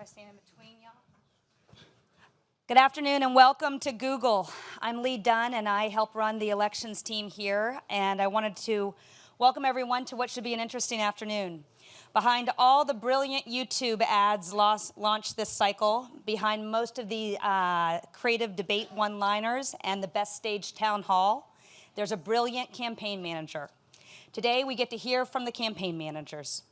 I stand in between y'all? Good afternoon and welcome to Google. I'm Lee Dunn and I help run the elections team here, and I wanted to welcome everyone to what should be an interesting afternoon. Behind all the brilliant YouTube ads launched this cycle, behind most of the creative debate one-liners and the best staged town hall, there's a brilliant campaign manager. Today we get to hear from the campaign managers.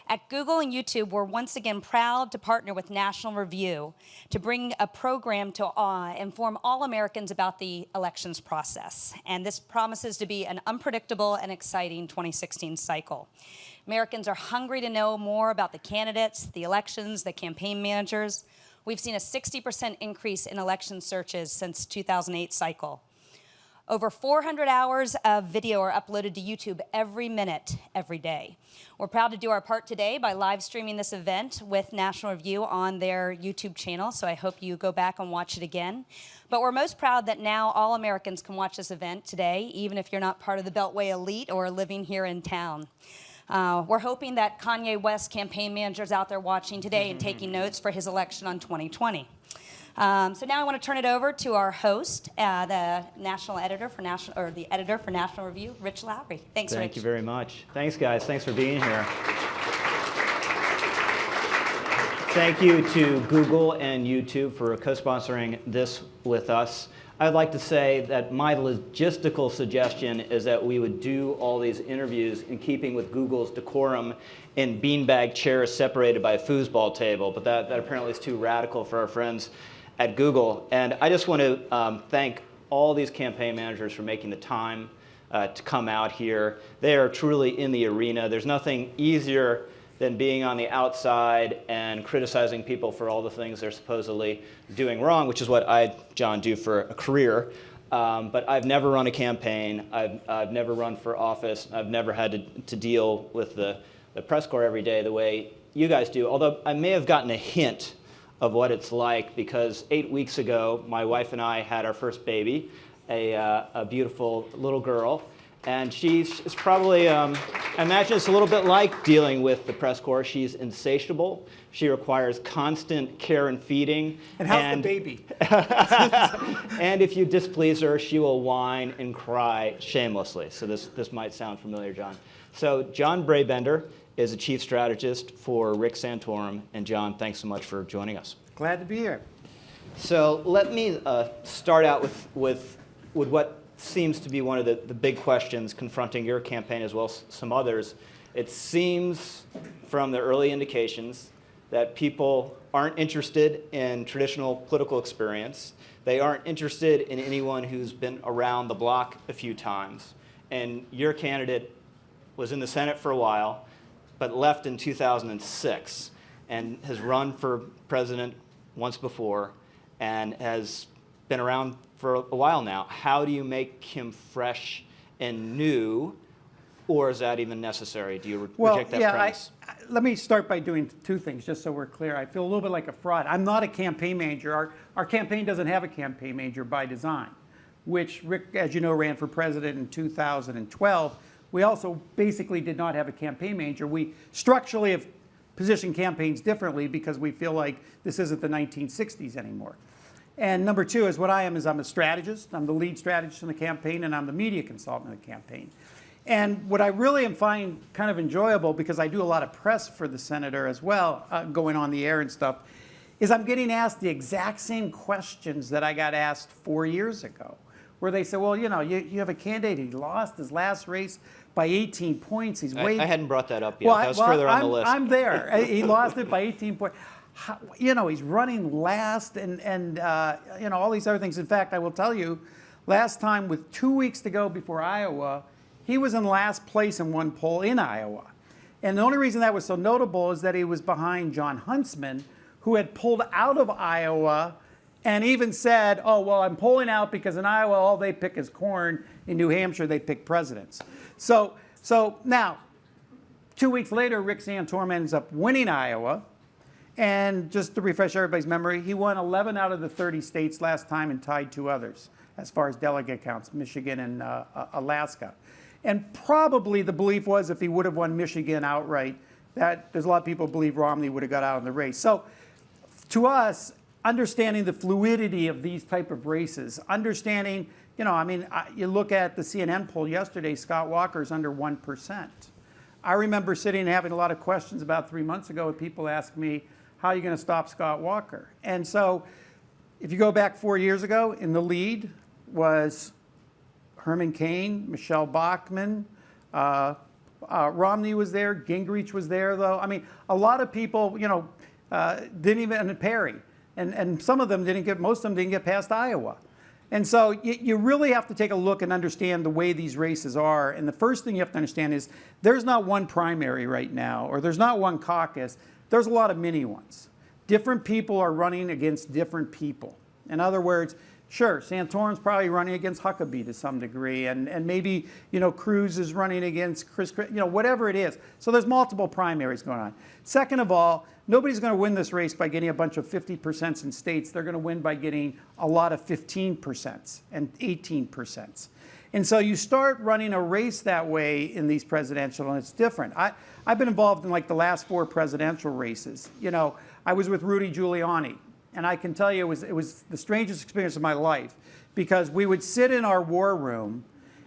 At Google and YouTube, we're once again proud to partner with National Review to bring a program to inform all Americans about the elections process. And this promises to be an unpredictable and exciting 2016 cycle. Americans are hungry to know more about the candidates, the elections, the campaign managers. We've seen a 60% increase in election searches since 2008 cycle. Over 400 hours of video are uploaded to YouTube every minute, every day. We're proud to do our part today by live streaming this event with National Review on their YouTube channel, so I hope you go back and watch it again. But we're most proud that now all Americans can watch this event today, even if you're not part of the Beltway elite or living here in town. We're hoping that Kanye West campaign manager's out there watching today and taking notes for his election on 2020. So now I want to turn it over to our host, the editor for National Review, Rich Lowry. Thanks, Rich. Thank you very much. Thanks, guys. Thanks for being here. Thank you to Google and YouTube for co-sponsoring this with us. I'd like to say that my logistical suggestion is that we would do all these interviews in keeping with Google's decorum in beanbag chairs separated by a foosball table, but that apparently is too radical for our friends at Google. And I just want to thank all these campaign managers for making the time to come out here. They are truly in the arena. There's nothing easier than being on the outside and criticizing people for all the things they're supposedly doing wrong, which is what I, John, do for a career. But I've never run a campaign. I've never run for office. I've never had to deal with the press corps every day the way you guys do, although I may have gotten a hint of what it's like, because 8 weeks ago, my wife and I had our first baby, a beautiful little girl. And she's probably, I imagine it's a little bit like dealing with the press corps. She's insatiable. She requires constant care and feeding. And how's the baby? And if you displease her, she will whine and cry shamelessly. So this might sound familiar, John. So John Brabender is a chief strategist for Rick Santorum. And John, thanks so much for joining us. Glad to be here. So let me start out with what seems to be one of the big questions confronting your campaign as well as some others. It seems from the early indications that people aren't interested in traditional political experience. They aren't interested in anyone who's been around the block a few times. And your candidate was in the Senate for a while, but left in 2006 and has run for president once before and has been around for a while now. How do you make him fresh and new, or is that even necessary? Do you reject that premise? Let me start by doing two things, just so we're clear. I feel a little bit like a fraud. I'm not a campaign manager. Our campaign doesn't have a campaign manager by design, which Rick, as you know, ran for president in 2012. We also basically did not have a campaign manager. We structurally have positioned campaigns differently because we feel like this isn't the 1960s anymore. And number two is I'm a strategist. I'm the lead strategist in the campaign, and I'm the media consultant in the campaign. And what I really find kind of enjoyable, because I do a lot of press for the senator as well, going on the air and stuff, is I'm getting asked the exact same questions that I got asked 4 years ago, where they say, well, you know, you have a candidate, he lost his last race by 18 points. He's way... I hadn't brought that up yet. That was further on the list. I'm there. He lost it by 18 points. You know, he's running last and you know, all these other things. In fact, I will tell you, last time with 2 weeks to go before Iowa, he was in last place in one poll in Iowa. And the only reason that was so notable is that he was behind John Huntsman, who had pulled out of Iowa and even said, oh, well, I'm pulling out because in Iowa, all they pick is corn. In New Hampshire, they pick presidents. So now, 2 weeks later, Rick Santorum ends up winning Iowa. And just to refresh everybody's memory, he won 11 out of the 30 states last time and tied 2 others as far as delegate counts, Michigan and Alaska. And probably the belief was if he would have won Michigan outright, that there's a lot of people who believe Romney would have got out in the race. So to us, understanding the fluidity of these type of races, understanding, you look at the CNN poll yesterday, Scott Walker's under 1%. I remember sitting and having a lot of questions about 3 months ago with people asking me, how are you going to stop Scott Walker? And so if you go back 4 years ago, in the lead was Herman Cain, Michelle Bachmann, Romney was there, Gingrich was there, though. I mean, a lot of people, didn't even, and Perry, and some of them most of them didn't get past Iowa. And so you really have to take a look and understand the way these races are. And the first thing you have to understand is there's not one primary right now, or there's not one caucus. There's a lot of mini ones. Different people are running against different people. In other words, sure, Santorum's probably running against Huckabee to some degree, and maybe, Cruz is running against Chris, whatever it is. So there's multiple primaries going on. Second of all, nobody's going to win this race by getting a bunch of 50% in states. They're going to win by getting a lot of 15% and 18%. And so you start running a race that way in these presidential, and it's different. I've been involved in like the last 4 presidential races. I was with Rudy Giuliani. And I can tell you it was the strangest experience of my life, because we would sit in our war room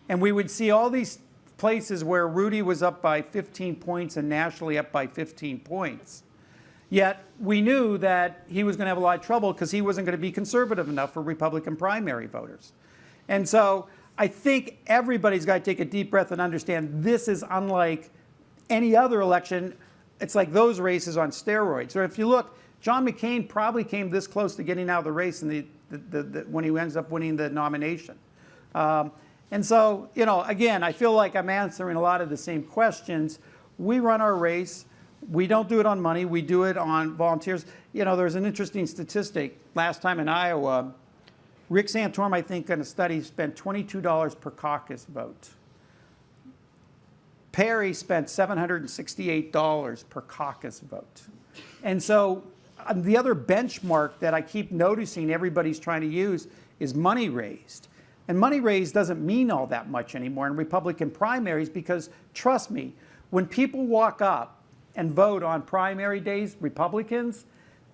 and we would see all these places where Rudy was up by 15 points and nationally up by 15 points. Yet we knew that he was going to have a lot of trouble because he wasn't going to be conservative enough for Republican primary voters. And so I think everybody's got to take a deep breath and understand this is unlike any other election. It's like those races on steroids. Or if you look, John McCain probably came this close to getting out of the race in when he ends up winning the nomination. And so, again, I feel like I'm answering a lot of the same questions. We run our race. We don't do it on money. We do it on volunteers. There's an interesting statistic. Last time in Iowa, Rick Santorum, I think, in a study, spent $22 per caucus vote. Perry spent $768 per caucus vote. And so the other benchmark that I keep noticing everybody's trying to use is money raised. And money raised doesn't mean all that much anymore in Republican primaries, because trust me, when people walk up and vote on primary days, Republicans,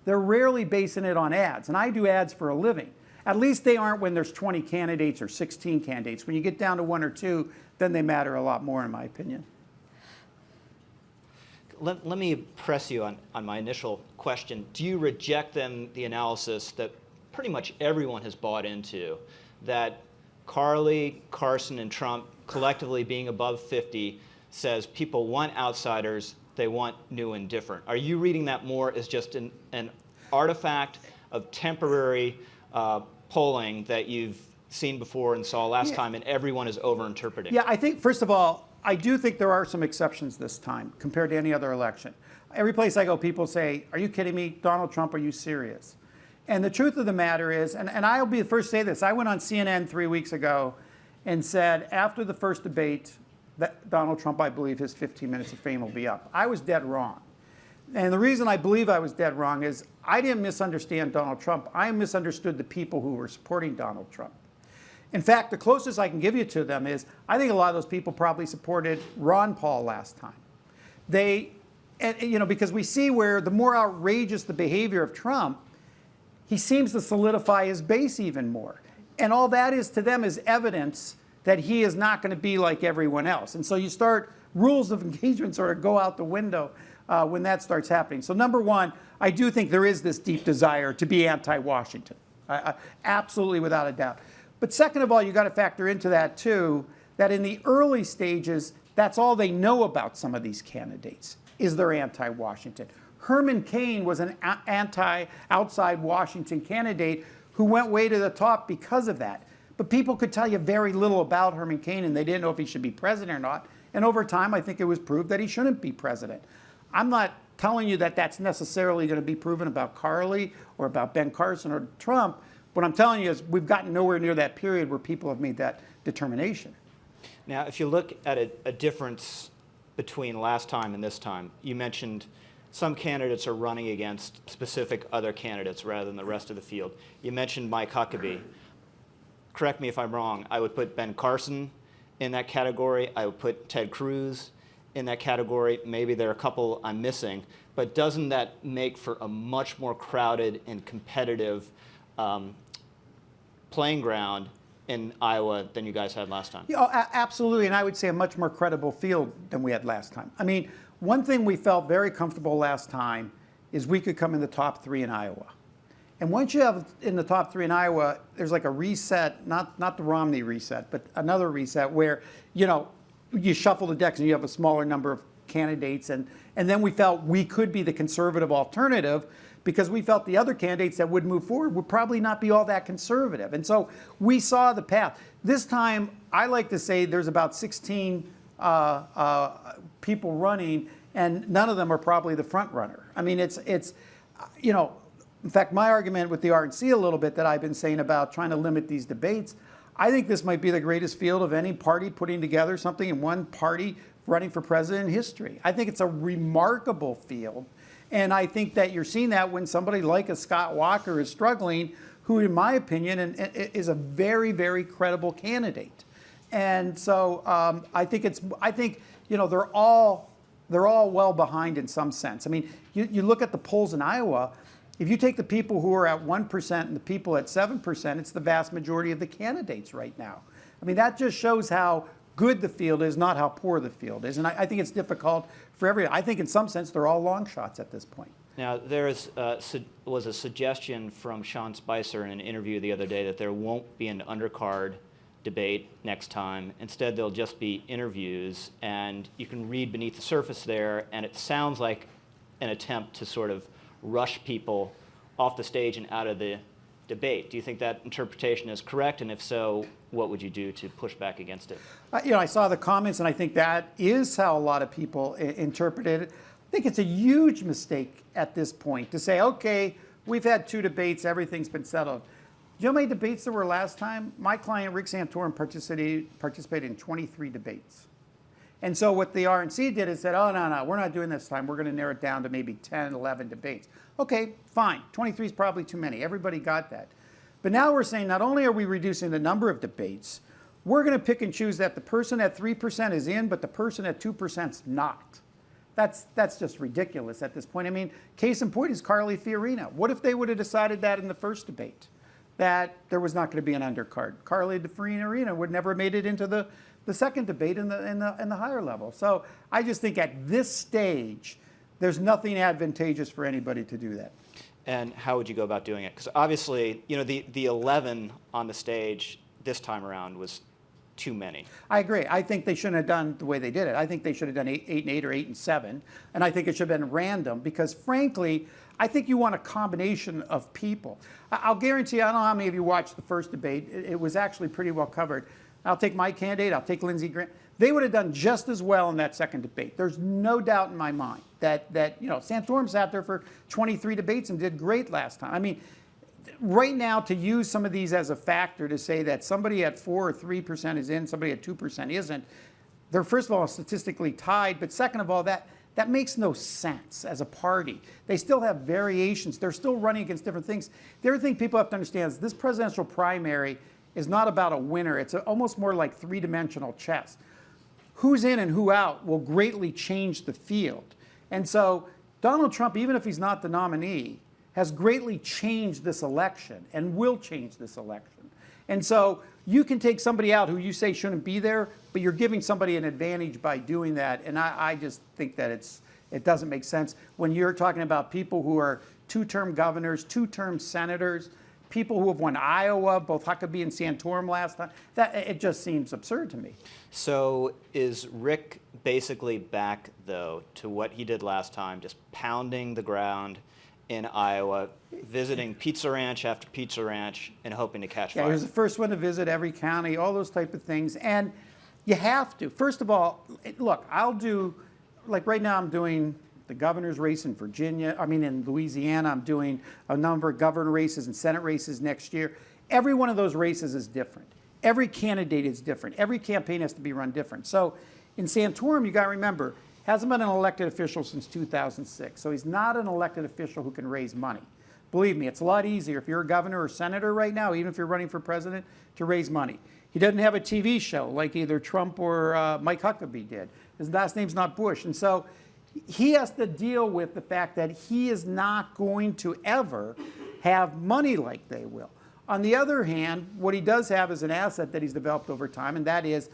they're rarely basing it on ads. And I do ads for a living. At least they aren't when there's 20 candidates or 16 candidates. When you get down to 1 or 2, then they matter a lot more, in my opinion. Let me press you on my initial question. Do you reject then the analysis that pretty much everyone has bought into, that Carly, Carson, and Trump collectively being above 50 says people want outsiders, they want new and different? Are you reading that more as just an artifact of temporary polling that you've seen before and saw last time, and everyone is overinterpreting? Yeah, I think, first of all, I do think there are some exceptions this time compared to any other election. Every place I go, people say, are you kidding me? Donald Trump, are you serious? And the truth of the matter is, and I'll be the first to say this, I went on CNN 3 weeks ago and said, after the first debate, that Donald Trump, I believe his 15 minutes of fame will be up. I was dead wrong. And the reason I believe I was dead wrong is I didn't misunderstand Donald Trump. I misunderstood the people who were supporting Donald Trump. In fact, the closest I can give you to them is I think a lot of those people probably supported Ron Paul last time. Because we see where the more outrageous the behavior of Trump, he seems to solidify his base even more. And all that is to them is evidence that he is not going to be like everyone else. And so you start, rules of engagement sort of go out the window when that starts happening. So number one, I do think there is this deep desire to be anti-Washington, absolutely without a doubt. But second of all, you got to factor into that too, that in the early stages, that's all they know about some of these candidates, is they're anti-Washington. Herman Cain was an anti-outside Washington candidate who went way to the top because of that. But people could tell you very little about Herman Cain, and they didn't know if he should be president or not. And over time, I think it was proved that he shouldn't be president. I'm not telling you that that's necessarily going to be proven about Carly or about Ben Carson or Trump. What I'm telling you is we've gotten nowhere near that period where people have made that determination. Now, if you look at a difference between last time and this time, you mentioned some candidates are running against specific other candidates rather than the rest of the field. You mentioned Mike Huckabee. Correct me if I'm wrong. I would put Ben Carson in that category. I would put Ted Cruz in that category. Maybe there are a couple I'm missing. but doesn't that make for a much more crowded and competitive playing ground in Iowa than you guys had last time? Yeah, absolutely, and I would say a much more credible field than we had last time. I mean, one thing we felt very comfortable last time is we could come in the top 3 in Iowa. And once you have in the top 3 in Iowa, there's like a reset, not the Romney reset, but another reset where, you shuffle the decks and you have a smaller number of candidates. And then we felt we could be the conservative alternative because we felt the other candidates that would move forward would probably not be all that conservative. And so we saw the path. This time, I like to say there's about 16 people running, and none of them are probably the front runner. I mean, it's in fact, my argument with the RNC a little bit that I've been saying about trying to limit these debates, I think this might be the greatest field of any party putting together something in one party running for president in history. I think it's a remarkable field. And I think that you're seeing that when somebody like a Scott Walker is struggling, who, in my opinion, is a very, very credible candidate. And so I think they're all well behind in some sense. I mean, you look at the polls in Iowa. If you take the people who are at 1% and the people at 7%, it's the vast majority of the candidates right now. I mean, that just shows how good the field is, not how poor the field is. And I think it's difficult for everyone. I think in some sense they're all long shots at this point. Now, there was a suggestion from Sean Spicer in an interview the other day that there won't be an undercard debate next time. Instead, there'll just be interviews, and you can read beneath the surface there, and it sounds like an attempt to sort of rush people off the stage and out of the debate. Do you think that interpretation is correct? And if so, what would you do to push back against it? I saw the comments, and I think that is how a lot of people interpreted it. I think it's a huge mistake at this point to say, okay, we've had 2 debates, everything's been settled. Do you know how many debates there were last time? My client, Rick Santorum, participated in 23 debates. And so what the RNC did is said, oh, no, we're not doing this time. We're going to narrow it down to maybe 10, 11 debates. Okay, fine. 23 is probably too many. Everybody got that. But now we're saying not only are we reducing the number of debates, we're going to pick and choose that the person at 3% is in, but the person at 2% is not. That's just ridiculous at this point. I mean, case in point is Carly Fiorina. What if they would have decided that in the first debate, that there was not going to be an undercard? Carly Fiorina would never have made it into the second debate in the higher level. So I just think at this stage, there's nothing advantageous for anybody to do that. And how would you go about doing it? Because obviously, the 11 on the stage this time around was too many. I agree. I think they shouldn't have done the way they did it. I think they should have done 8 and 8 or 8 and 7. And I think it should have been random because, frankly, I think you want a combination of people. I'll guarantee, I don't know how many of you watched the first debate. It was actually pretty well covered. I'll take my candidate. I'll take Lindsey Graham. They would have done just as well in that second debate. There's no doubt in my mind that Santorum sat there for 23 debates and did great last time. I mean, right now to use some of these as a factor to say that somebody at 4 or 3% is in, somebody at 2% isn't, they're first of all statistically tied, but second of all, that makes no sense as a party. They still have variations. They're still running against different things. The other thing people have to understand is this presidential primary is not about a winner. It's almost more like 3-dimensional chess. Who's in and who out will greatly change the field. And so Donald Trump, even if he's not the nominee, has greatly changed this election and will change this election. And so you can take somebody out who you say shouldn't be there, but you're giving somebody an advantage by doing that. And I just think that it doesn't make sense when you're talking about people who are 2-term governors, 2-term senators, people who have won Iowa, both Huckabee and Santorum last time. It just seems absurd to me. So is Rick basically back, though, to what he did last time, just pounding the ground in Iowa, visiting pizza ranch after pizza ranch and hoping to catch fire? Yeah, he was the first one to visit every county, all those type of things. And you have to. First of all, look, I'll do, like right now I'm doing the governor's race in in Louisiana. I'm doing a number of governor races and Senate races next year. Every one of those races is different. Every candidate is different. Every campaign has to be run different. So in Santorum, you got to remember, hasn't been an elected official since 2006. So he's not an elected official who can raise money. Believe me, it's a lot easier if you're a governor or senator right now, even if you're running for president, to raise money. He doesn't have a TV show like either Trump or Mike Huckabee did. His last name's not Bush. And so he has to deal with the fact that he is not going to ever have money like they will. On the other hand, what he does have is an asset that he's developed over time, and that is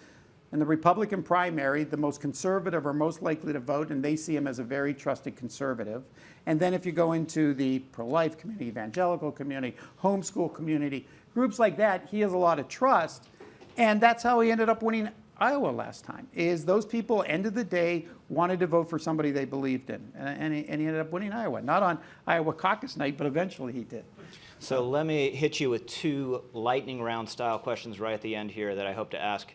in the Republican primary, the most conservative are most likely to vote, and they see him as a very trusted conservative. And then if you go into the pro-life community, evangelical community, homeschool community, groups like that, he has a lot of trust. And that's how he ended up winning Iowa last time, is those people, end of the day, wanted to vote for somebody they believed in. And he ended up winning Iowa. Not on Iowa caucus night, but eventually he did. So let me hit you with 2 lightning round style questions right at the end here that I hope to ask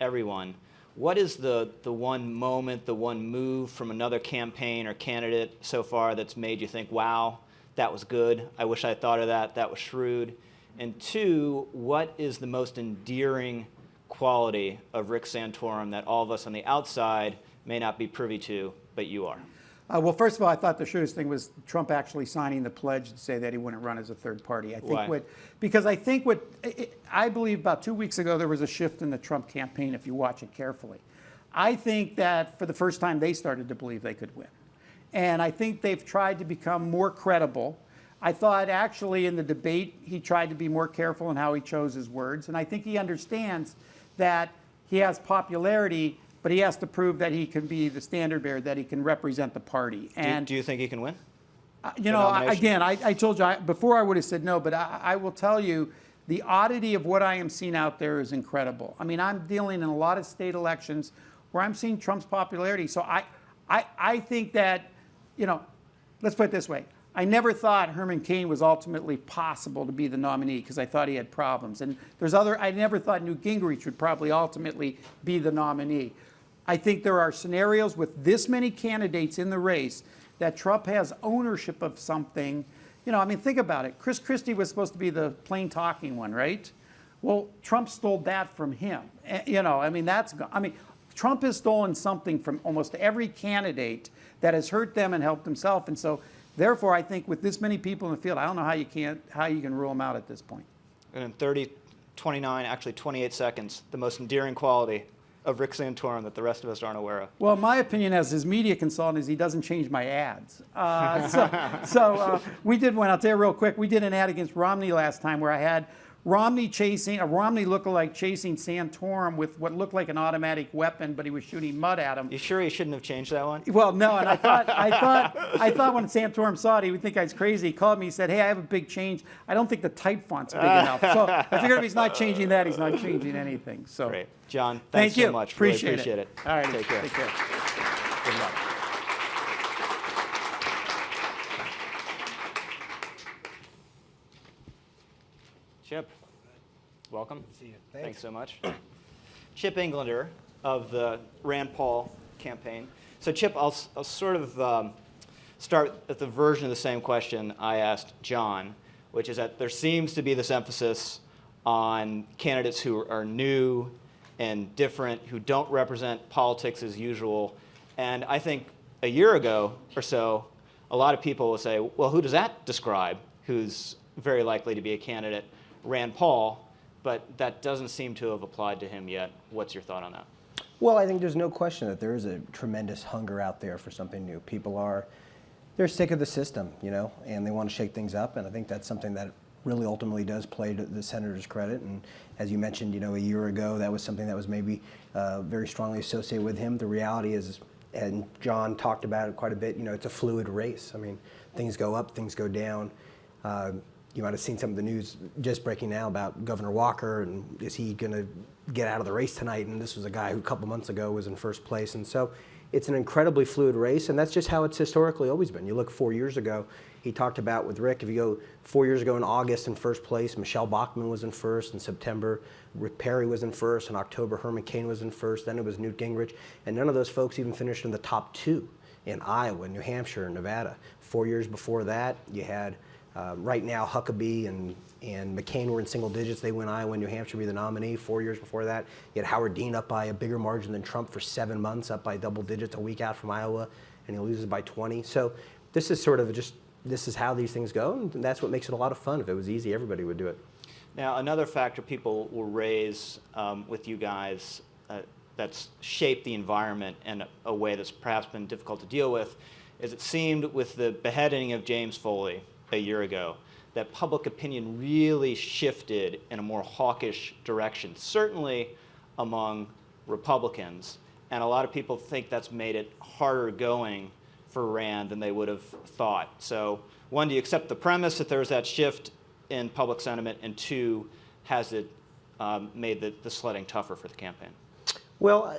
everyone. What is the one moment, the one move from another campaign or candidate so far that's made you think, wow, that was good, I wish I had thought of that, that was shrewd? And 2, what is the most endearing quality of Rick Santorum that all of us on the outside may not be privy to, but you are? Well, first of all, I thought the shrewdest thing was Trump actually signing the pledge to say that he wouldn't run as a third party. Why? Because I think I believe about 2 weeks ago there was a shift in the Trump campaign, if you watch it carefully. I think that for the first time they started to believe they could win. And I think they've tried to become more credible. I thought actually in the debate he tried to be more careful in how he chose his words. And I think he understands that he has popularity, but he has to prove that he can be the standard bearer, that he can represent the party. And do you think he can win? you know, again, I told you, before I would have said no, but I will tell you, the oddity of what I am seeing out there is incredible. I mean, I'm dealing in a lot of state elections where I'm seeing Trump's popularity. So I think that, you know, let's put it this way. I never thought Herman Cain was ultimately possible to be the nominee because I thought he had problems. And I never thought Newt Gingrich would probably ultimately be the nominee. I think there are scenarios with this many candidates in the race that Trump has ownership of something. You know, I mean, think about it. Chris Christie was supposed to be the plain talking one, right? Well, Trump stole that from him. You know, I mean, Trump has stolen something from almost every candidate that has hurt them and helped himself. And so, therefore, I think with this many people in the field, I don't know how you can rule him out at this point. And in 30, 29, actually 28 seconds, the most endearing quality of Rick Santorum that the rest of us aren't aware of? Well, my opinion as his media consultant is he doesn't change my ads. We did one, I'll tell you real quick, we did an ad against Romney last time where I had Romney lookalike chasing Santorum with what looked like an automatic weapon, but he was shooting mud at him. You sure he shouldn't have changed that one? Well, no, and I thought when Santorum saw it, he would think I was crazy. He called me, he said, hey, I have a big change. I don't think the type font's big enough. So I figured if he's not changing that, he's not changing anything. So. Great. John, thanks so much. Appreciate really appreciate it. All right, Take care. Take care. Good luck. Chip, welcome. See you. Thanks so much. Chip Englander of the Rand Paul campaign. So Chip, I'll sort of start at the version of the same question I asked John, which is that there seems to be this emphasis on candidates who are new and different, who don't represent politics as usual. And I think a year ago or so, a lot of people will say, well, who does that describe? Who's very likely to be a candidate? Rand Paul, but that doesn't seem to have applied to him yet. What's your thought on that? Well, I think there's no question that there is a tremendous hunger out there for something new. They're sick of the system, you know, and they want to shake things up. And I think that's something that really ultimately does play to the senator's credit. And as you mentioned, you know, a year ago, that was something that was maybe very strongly associated with him. The reality is, and John talked about it quite a bit, you know, it's a fluid race. I mean, things go up, things go down. You might have seen some of the news just breaking now about Governor Walker, and is he going to get out of the race tonight? And this was a guy who a couple months ago was in first place. And so it's an incredibly fluid race, and that's just how it's historically always been. You look 4 years ago, he talked about with Rick, if you go 4 years ago in August in first place, Michelle Bachmann was in first. In September, Rick Perry was in first. In October, Herman Cain was in first. Then it was Newt Gingrich. And none of those folks even finished in the top 2 in Iowa, New Hampshire, and Nevada. 4 years before that, you had right now Huckabee and McCain were in single digits. They win Iowa and New Hampshire to be the nominee. 4 years before that, you had Howard Dean up by a bigger margin than Trump for 7 months, up by double digits a week out from Iowa, and he loses by 20. So this is sort of this is how these things go, and that's what makes it a lot of fun. If it was easy, everybody would do it. Now, another factor people will raise with you guys, that's shaped the environment in a way that's perhaps been difficult to deal with is it seemed with the beheading of James Foley a year ago that public opinion really shifted in a more hawkish direction, certainly among Republicans. And a lot of people think that's made it harder going for Rand than they would have thought. So one, do you accept the premise that there was that shift in public sentiment? And two, has it made the sledding tougher for the campaign? Well,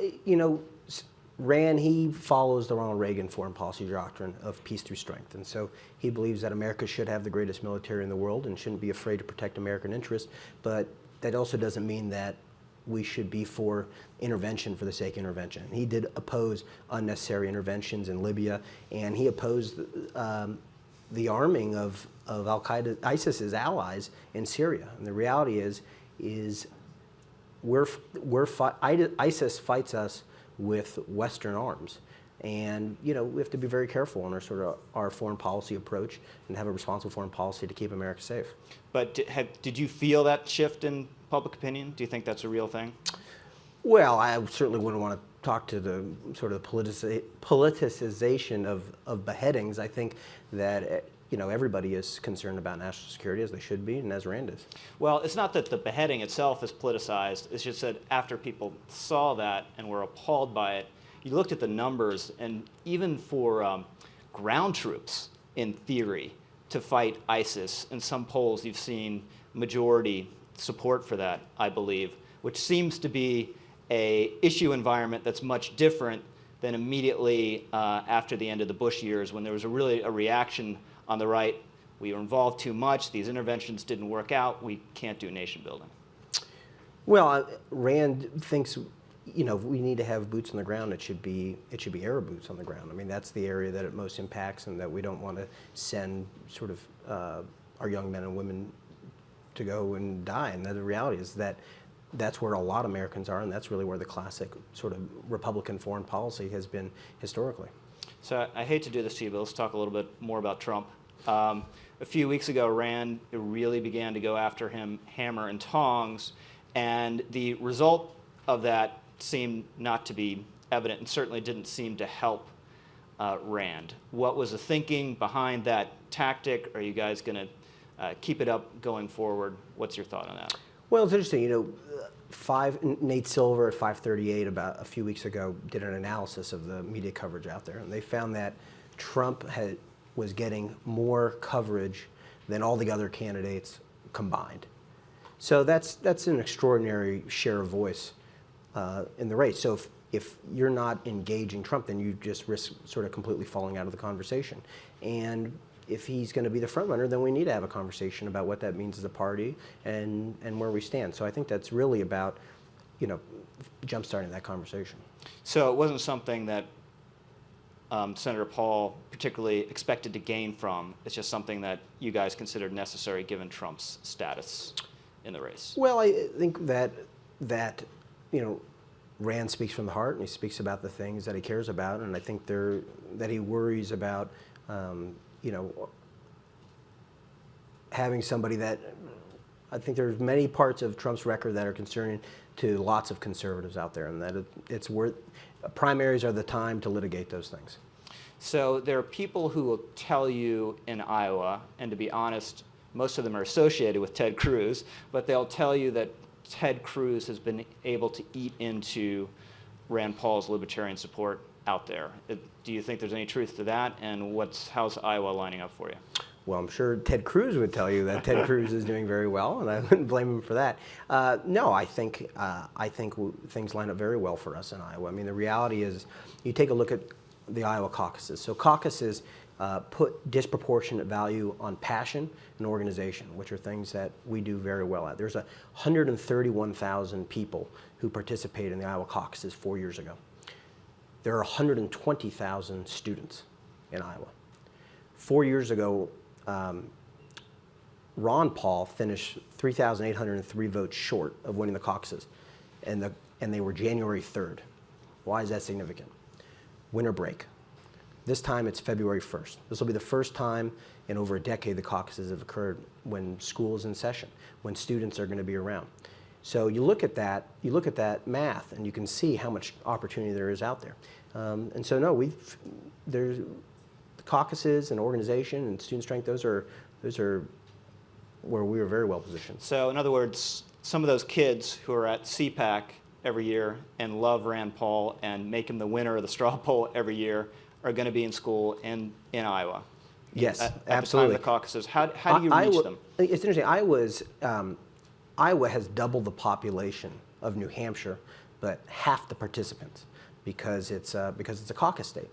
Rand, he follows the Ronald Reagan foreign policy doctrine of peace through strength. And so he believes that America should have the greatest military in the world and shouldn't be afraid to protect American interests. But that also doesn't mean that we should be for intervention for the sake of intervention. He did oppose unnecessary interventions in Libya, and he opposed the arming of Al-Qaeda, ISIS's allies in Syria. And the reality is ISIS fights us with Western arms. And we have to be very careful in our foreign policy approach and have a responsible foreign policy to keep America safe. But did you feel that shift in public opinion? Do you think that's a real thing? Well, I certainly wouldn't want to talk to the sort of politicization of beheadings. I think that everybody is concerned about national security, as they should be, and as Rand is. Well, it's not that the beheading itself is politicized. It's just that after people saw that and were appalled by it, you looked at the numbers, and even for ground troops, in theory, to fight ISIS, in some polls you've seen majority support for that, I believe, which seems to be a issue environment that's much different than immediately after the end of the Bush years, when there was really a reaction on the right. We were involved too much, these interventions didn't work out, we can't do nation building. Well, Rand thinks we need to have boots on the ground. It should be Arab boots on the ground. I mean, that's the area that it most impacts, and that we don't want to send sort of our young men and women to go and die. And the reality is that that's where a lot of Americans are, and that's really where the classic sort of Republican foreign policy has been historically. So I hate to do this to you, but let's talk a little bit more about Trump. A few weeks ago, Rand really began to go after him hammer and tongs, and the result of that seemed not to be evident and certainly didn't seem to help Rand. What was the thinking behind that tactic? Are you guys going to keep it up going forward? What's your thought on that? Well, it's interesting. Nate Silver at 538 about a few weeks ago did an analysis of the media coverage out there, and they found that Trump was getting more coverage than all the other candidates combined. So that's an extraordinary share of voice in the race. So if you're not engaging Trump, then you just risk sort of completely falling out of the conversation. And if he's going to be the front runner, then we need to have a conversation about what that means as a party and where we stand. So I think that's really about, jump-starting that conversation. So it wasn't something that Senator Paul particularly expected to gain from. It's just something that you guys considered necessary given Trump's status in the race. Well, I think that Rand speaks from the heart, and he speaks about the things that he cares about, and I think that he worries about having somebody that I think there's many parts of Trump's record that are concerning to lots of conservatives out there, and that primaries are the time to litigate those things. So there are people who will tell you in Iowa, and to be honest, most of them are associated with Ted Cruz, but they'll tell you that Ted Cruz has been able to eat into Rand Paul's libertarian support out there. Do you think there's any truth to that, and how's Iowa lining up for you? Well, I'm sure Ted Cruz would tell you that Ted Cruz is doing very well, and I wouldn't blame him for that. No, I think things line up very well for us in Iowa. I mean, the reality is, you take a look at the Iowa caucuses. So caucuses put disproportionate value on passion and organization, which are things that we do very well at. There's 131,000 people who participated in the Iowa caucuses 4 years ago. There are 120,000 students in Iowa. 4 years ago, Ron Paul finished 3,803 votes short of winning the caucuses, and they were January 3rd. Why is that significant? Winter break. This time it's February 1st. This will be the first time in over a decade the caucuses have occurred when school is in session, when students are going to be around. So you look at that math, and you can see how much opportunity there is out there. And so no, there's caucuses and organization and student strength. Those are where we are very well positioned. So in other words, some of those kids who are at CPAC every year and love Rand Paul and make him the winner of the straw poll every year are going to be in school in Iowa. Yes, at absolutely. the time of the caucuses. How do you reach them? It's interesting. Iowa has doubled the population of New Hampshire, but half the participants because it's a caucus state.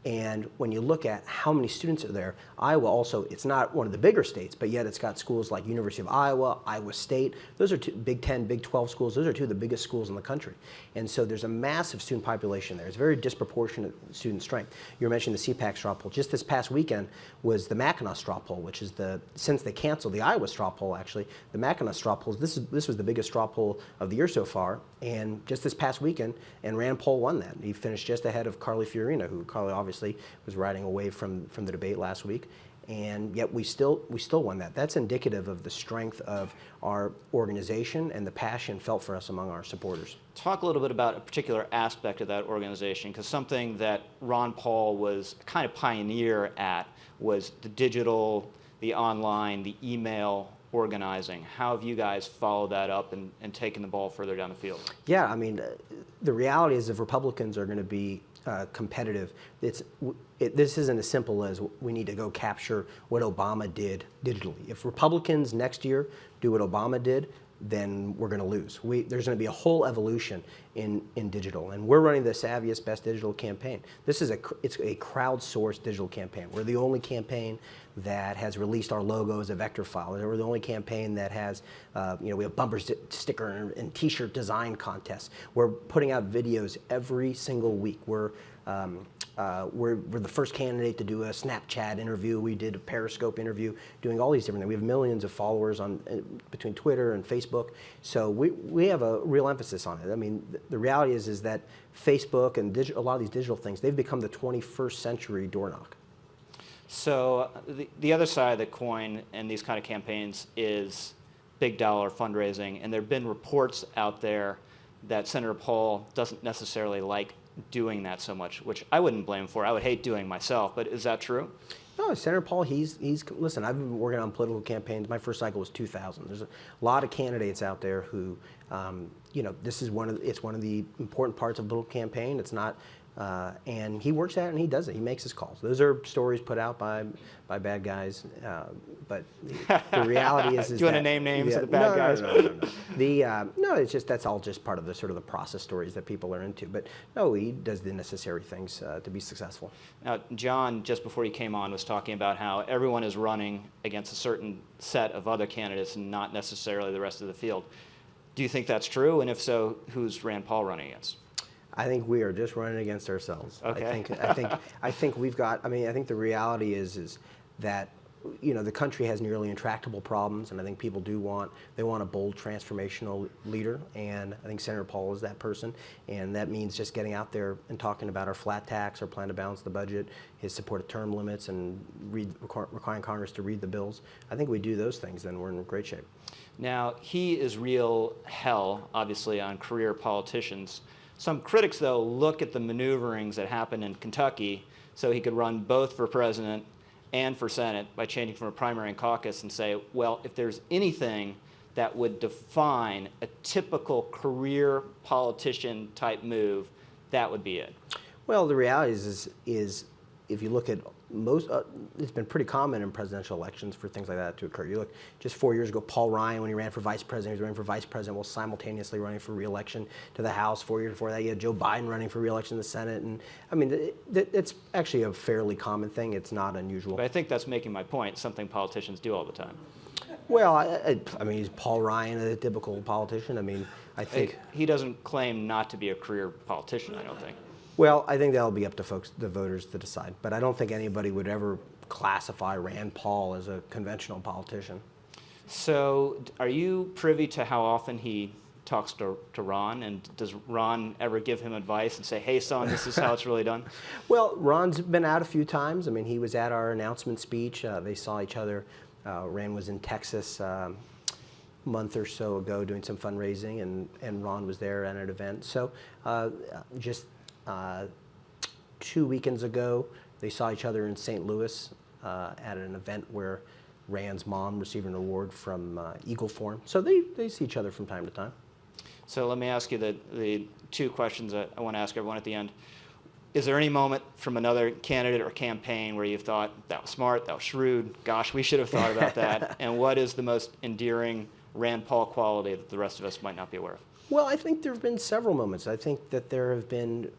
And when you look at how many students are there, Iowa also, it's not one of the bigger states, but yet it's got schools like University of Iowa, Iowa State. Those are two Big 10, Big 12 schools. Those are two of the biggest schools in the country. And so there's a massive student population there. It's very disproportionate student strength. You were mentioning the CPAC straw poll. Just this past weekend was the Mackinac straw poll, which is since they canceled the Iowa straw poll, actually, the Mackinac straw polls, this was the biggest straw poll of the year so far. And just this past weekend, and Rand Paul won that. He finished just ahead of Carly Fiorina, who Carly obviously was riding away from the debate last week, and yet we still won that. That's indicative of the strength of our organization and the passion felt for us among our supporters. Talk a little bit about a particular aspect of that organization, because something that Ron Paul was kind of pioneer at was the digital, the online, the email organizing. How have you guys followed that up and taken the ball further down the field? Yeah, I mean, the reality is if Republicans are going to be competitive, this isn't as simple as we need to go capture what Obama did digitally. If Republicans next year do what Obama did, then we're going to lose. There's going to be a whole evolution in digital, and we're running the savviest, best digital campaign. It's a crowdsourced digital campaign. We're the only campaign that has released our logo as a vector file. We're the only campaign that has, we have bumper sticker and T-shirt design contests. We're putting out videos every single week. We're the first candidate to do a Snapchat interview. We did a Periscope interview, doing all these different things. We have millions of followers on between Twitter and Facebook. So we have a real emphasis on it. I mean, the reality is that Facebook and a lot of these digital things, they've become the 21st century door knock. So the other side of the coin in these kind of campaigns is big dollar fundraising, and there have been reports out there that Senator Paul doesn't necessarily like doing that so much, which I wouldn't blame him for. I would hate doing myself, but is that true? No, Senator Paul, listen, I've been working on political campaigns. My first cycle was 2000. There's a lot of candidates out there who, this is one of the important parts of a political campaign. It's not, and he works at it and he does it. He makes his calls. Those are stories put out by bad guys, but the reality is Do you want to name names of the bad guys? No, it's just, that's all just part of the sort of the process stories that people are into. But no, he does the necessary things to be successful. Now, John, just before he came on, was talking about how everyone is running against a certain set of other candidates and not necessarily the rest of the field. Do you think that's true? And if so, who's Rand Paul running against? I think we are just running against ourselves. Okay. I think we've got. I mean, I think the reality is that the country has nearly intractable problems, and I think people they want a bold, transformational leader, and I think Senator Paul is that person, and that means just getting out there and talking about our flat tax, our plan to balance the budget, his support of term limits, and requiring Congress to read the bills. I think we do those things, then we're in great shape. Now, he is real hell, obviously, on career politicians. Some critics, though, look at the maneuverings that happened in Kentucky so he could run both for president and for Senate by changing from a primary and caucus and say, well, if there's anything that would define a typical career politician type move, that would be it. Well, the reality is if you look at most, it's been pretty common in presidential elections for things like that to occur. You look, just 4 years ago, Paul Ryan, when he ran for vice president, he was running for vice president while simultaneously running for re-election to the House. 4 years before that, you had Joe Biden running for re-election to the Senate. And I mean, it's actually a fairly common thing. It's not unusual. But I think that's making my point, something politicians do all the time. Well, I mean, is Paul Ryan a typical politician? I mean, I think he doesn't claim not to be a career politician, I don't think. Well, I think that'll be up to the voters to decide. But I don't think anybody would ever classify Rand Paul as a conventional politician. So are you privy to how often he talks to Ron? And does Ron ever give him advice and say, hey, son, this is how it's really done? Well, Ron's been out a few times. I mean, he was at our announcement speech. They saw each other. Rand was in Texas month or so ago doing some fundraising, and Ron was there at an event. So just 2 weekends ago, they saw each other in St. Louis at an event where Rand's mom received an award from Eagle Forum. So they see each other from time to time. So let me ask you the two questions that I want to ask everyone at the end. Is there any moment from another candidate or campaign where you've thought, that was smart, that was shrewd, gosh, we should have thought about that? And what is the most endearing Rand Paul quality that the rest of us might not be aware of? Well, I think there have been several moments. I think that there have been,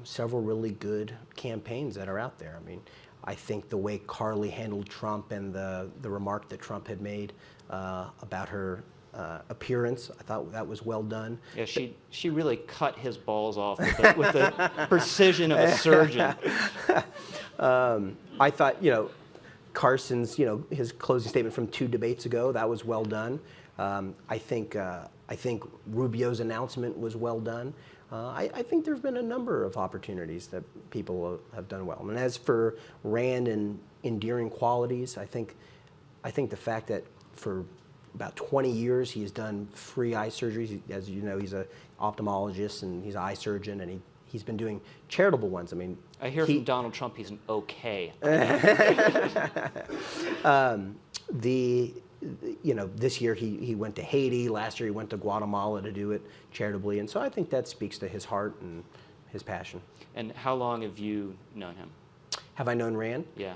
several really good campaigns that are out there. I mean, I think the way Carly handled Trump and the remark that Trump had made about her appearance, I thought that was well done. Yeah, she really cut his balls off with the precision of a surgeon. I thought, Carson's, his closing statement from 2 debates ago, that was well done. I think Rubio's announcement was well done. I think there's been a number of opportunities that people have done well. And as for Rand and endearing qualities, I think the fact that for about 20 years he's done free eye surgeries. As you know, he's an ophthalmologist and he's an eye surgeon, and he's been doing charitable ones. I mean, I hear from Donald Trump he's an okay. This year he went to Haiti. Last year he went to Guatemala to do it charitably. And so I think that speaks to his heart and his passion. And how long have you known him? Have I known Rand? Yeah.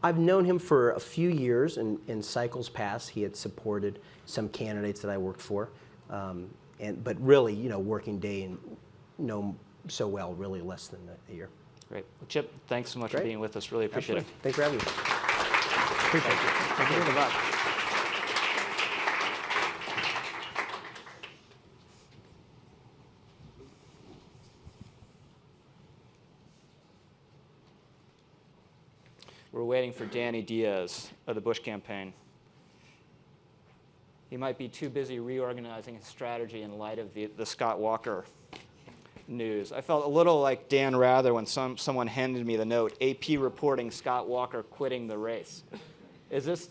I've known him for a few years. In cycles past, he had supported some candidates that I worked for. But really, working day and know so well, really less than a year. Great. Well, Chip, thanks so much for being with us. Really appreciate it. Thanks for having me. Appreciate it. Thank you. Good luck. We're waiting for Danny Diaz of the Bush campaign. He might be too busy reorganizing his strategy in light of the Scott Walker news. I felt a little like Dan Rather when someone handed me the note, AP reporting Scott Walker quitting the race. Is this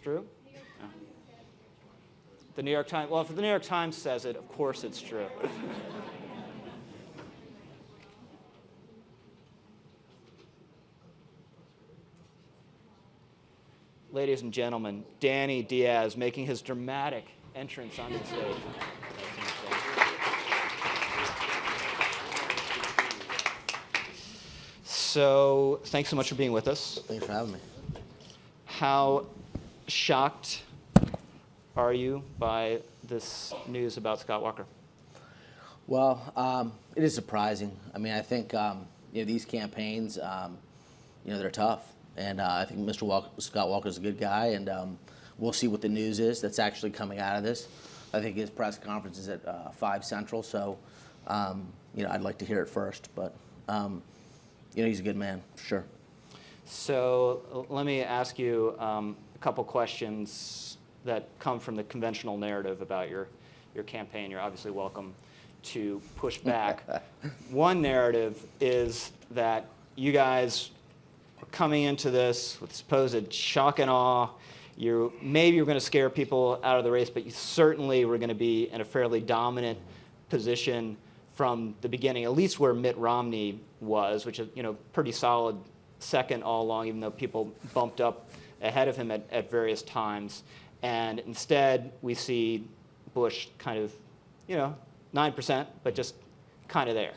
true? No. The New York Times, well, if the New York Times says it, of course it's true. Ladies and gentlemen, Danny Diaz making his dramatic entrance onto the stage. So, thanks so much for being with us. Thanks for having me. How shocked are you by this news about Scott Walker? Well, it is surprising. I mean, I think these campaigns, they're tough. And I think Scott Walker is a good guy, and we'll see what the news is that's actually coming out of this. I think his press conference is at 5 Central, so I'd like to hear it first. But he's a good man, for sure. So let me ask you a couple questions that come from the conventional narrative about your campaign. You're obviously welcome to push back. One narrative is that you guys coming into this with supposed shock and awe. Maybe you're going to scare people out of the race, but you certainly were going to be in a fairly dominant position from the beginning, at least where Mitt Romney was, which is pretty solid second all along, even though people bumped up ahead of him at various times. And instead, we see Bush kind of 9%, but just kind of there.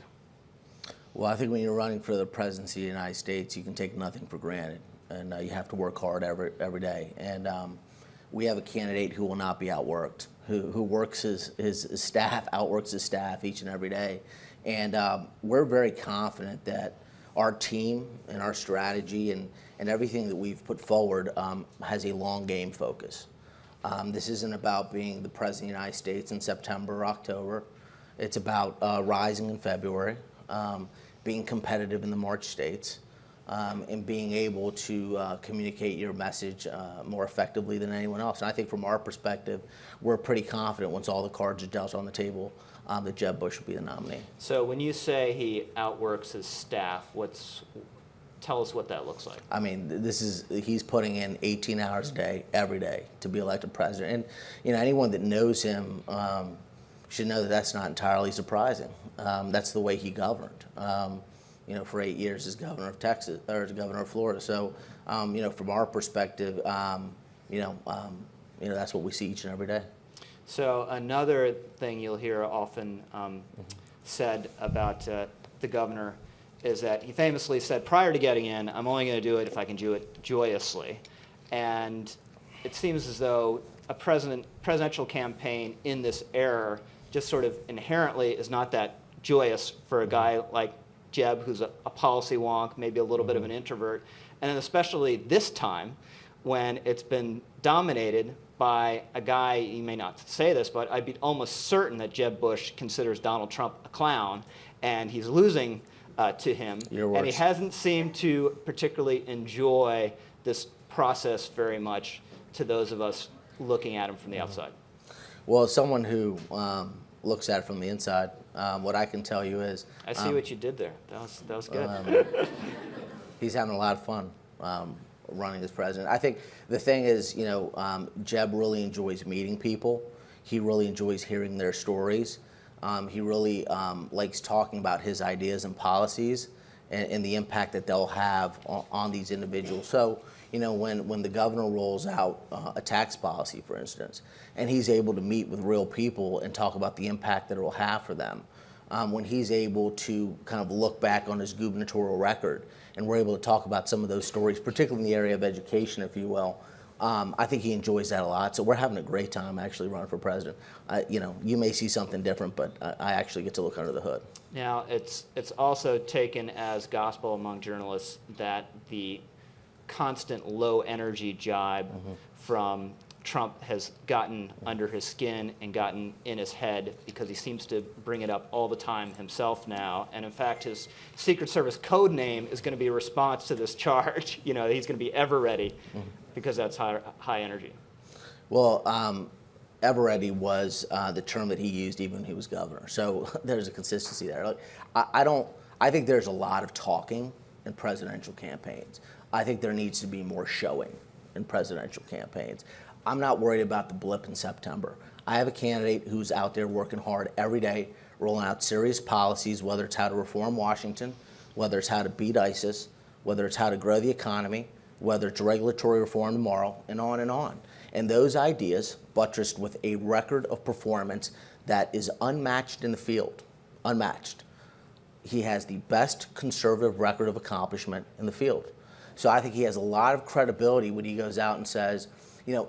Well, I think when you're running for the presidency of the United States, you can take nothing for granted, and you have to work hard every day. And we have a candidate who will not be outworked, who works his staff, outworks his staff each and every day. And we're very confident that our team and our strategy and everything that we've put forward has a long game focus. This isn't about being the president of the United States in September or October. It's about rising in February. Being competitive in the March states, and being able to communicate your message more effectively than anyone else. And I think from our perspective, we're pretty confident once all the cards are dealt on the table that Jeb Bush will be the nominee. So when you say he outworks his staff, Tell us what that looks like. I mean, he's putting in 18 hours a day, every day, to be elected president. And, anyone that knows him should know that that's not entirely surprising. That's the way he governed, for 8 years as governor of Texas, or as governor of Florida. So, from our perspective, that's what we see each and every day. So another thing you'll hear often said about the governor is that he famously said prior to getting in, I'm only going to do it if I can do it joyously. And it seems as though a presidential campaign in this era just sort of inherently is not that joyous for a guy like Jeb, who's a policy wonk, maybe a little bit of an introvert. And then especially this time when it's been dominated by a guy, you may not say this, but I'd be almost certain that Jeb Bush considers Donald Trump a clown, and he's losing to him. And he hasn't seemed to particularly enjoy this process very much to those of us looking at him from the outside. Well, as someone who looks at it from the inside, what I can tell you is... I see what you did there. That was good. He's having a lot of fun running as president. I think the thing is, Jeb really enjoys meeting people. He really enjoys hearing their stories. He really likes talking about his ideas and policies and the impact that they'll have on these individuals. So, when the governor rolls out a tax policy, for instance, and he's able to meet with real people and talk about the impact that it will have for them, when he's able to kind of look back on his gubernatorial record, and we're able to talk about some of those stories, particularly in the area of education, if you will, I think he enjoys that a lot. So we're having a great time actually running for president. You may see something different, but I actually get to look under the hood. Now, it's also taken as gospel among journalists that the constant low energy jibe from Trump has gotten under his skin and gotten in his head, because he seems to bring it up all the time himself now. And in fact, his Secret Service code name is going to be a response to this charge. He's going to be ever ready, because that's high energy. Well, ever ready was the term that he used even when he was governor. So there's a consistency there. I think there's a lot of talking in presidential campaigns. I think there needs to be more showing in presidential campaigns. I'm not worried about the blip in September. I have a candidate who's out there working hard every day, rolling out serious policies, whether it's how to reform Washington, whether it's how to beat ISIS, whether it's how to grow the economy, whether it's regulatory reform tomorrow, and on and on. And those ideas, buttressed with a record of performance that is unmatched in the field, unmatched. He has the best conservative record of accomplishment in the field. So I think he has a lot of credibility when he goes out and says,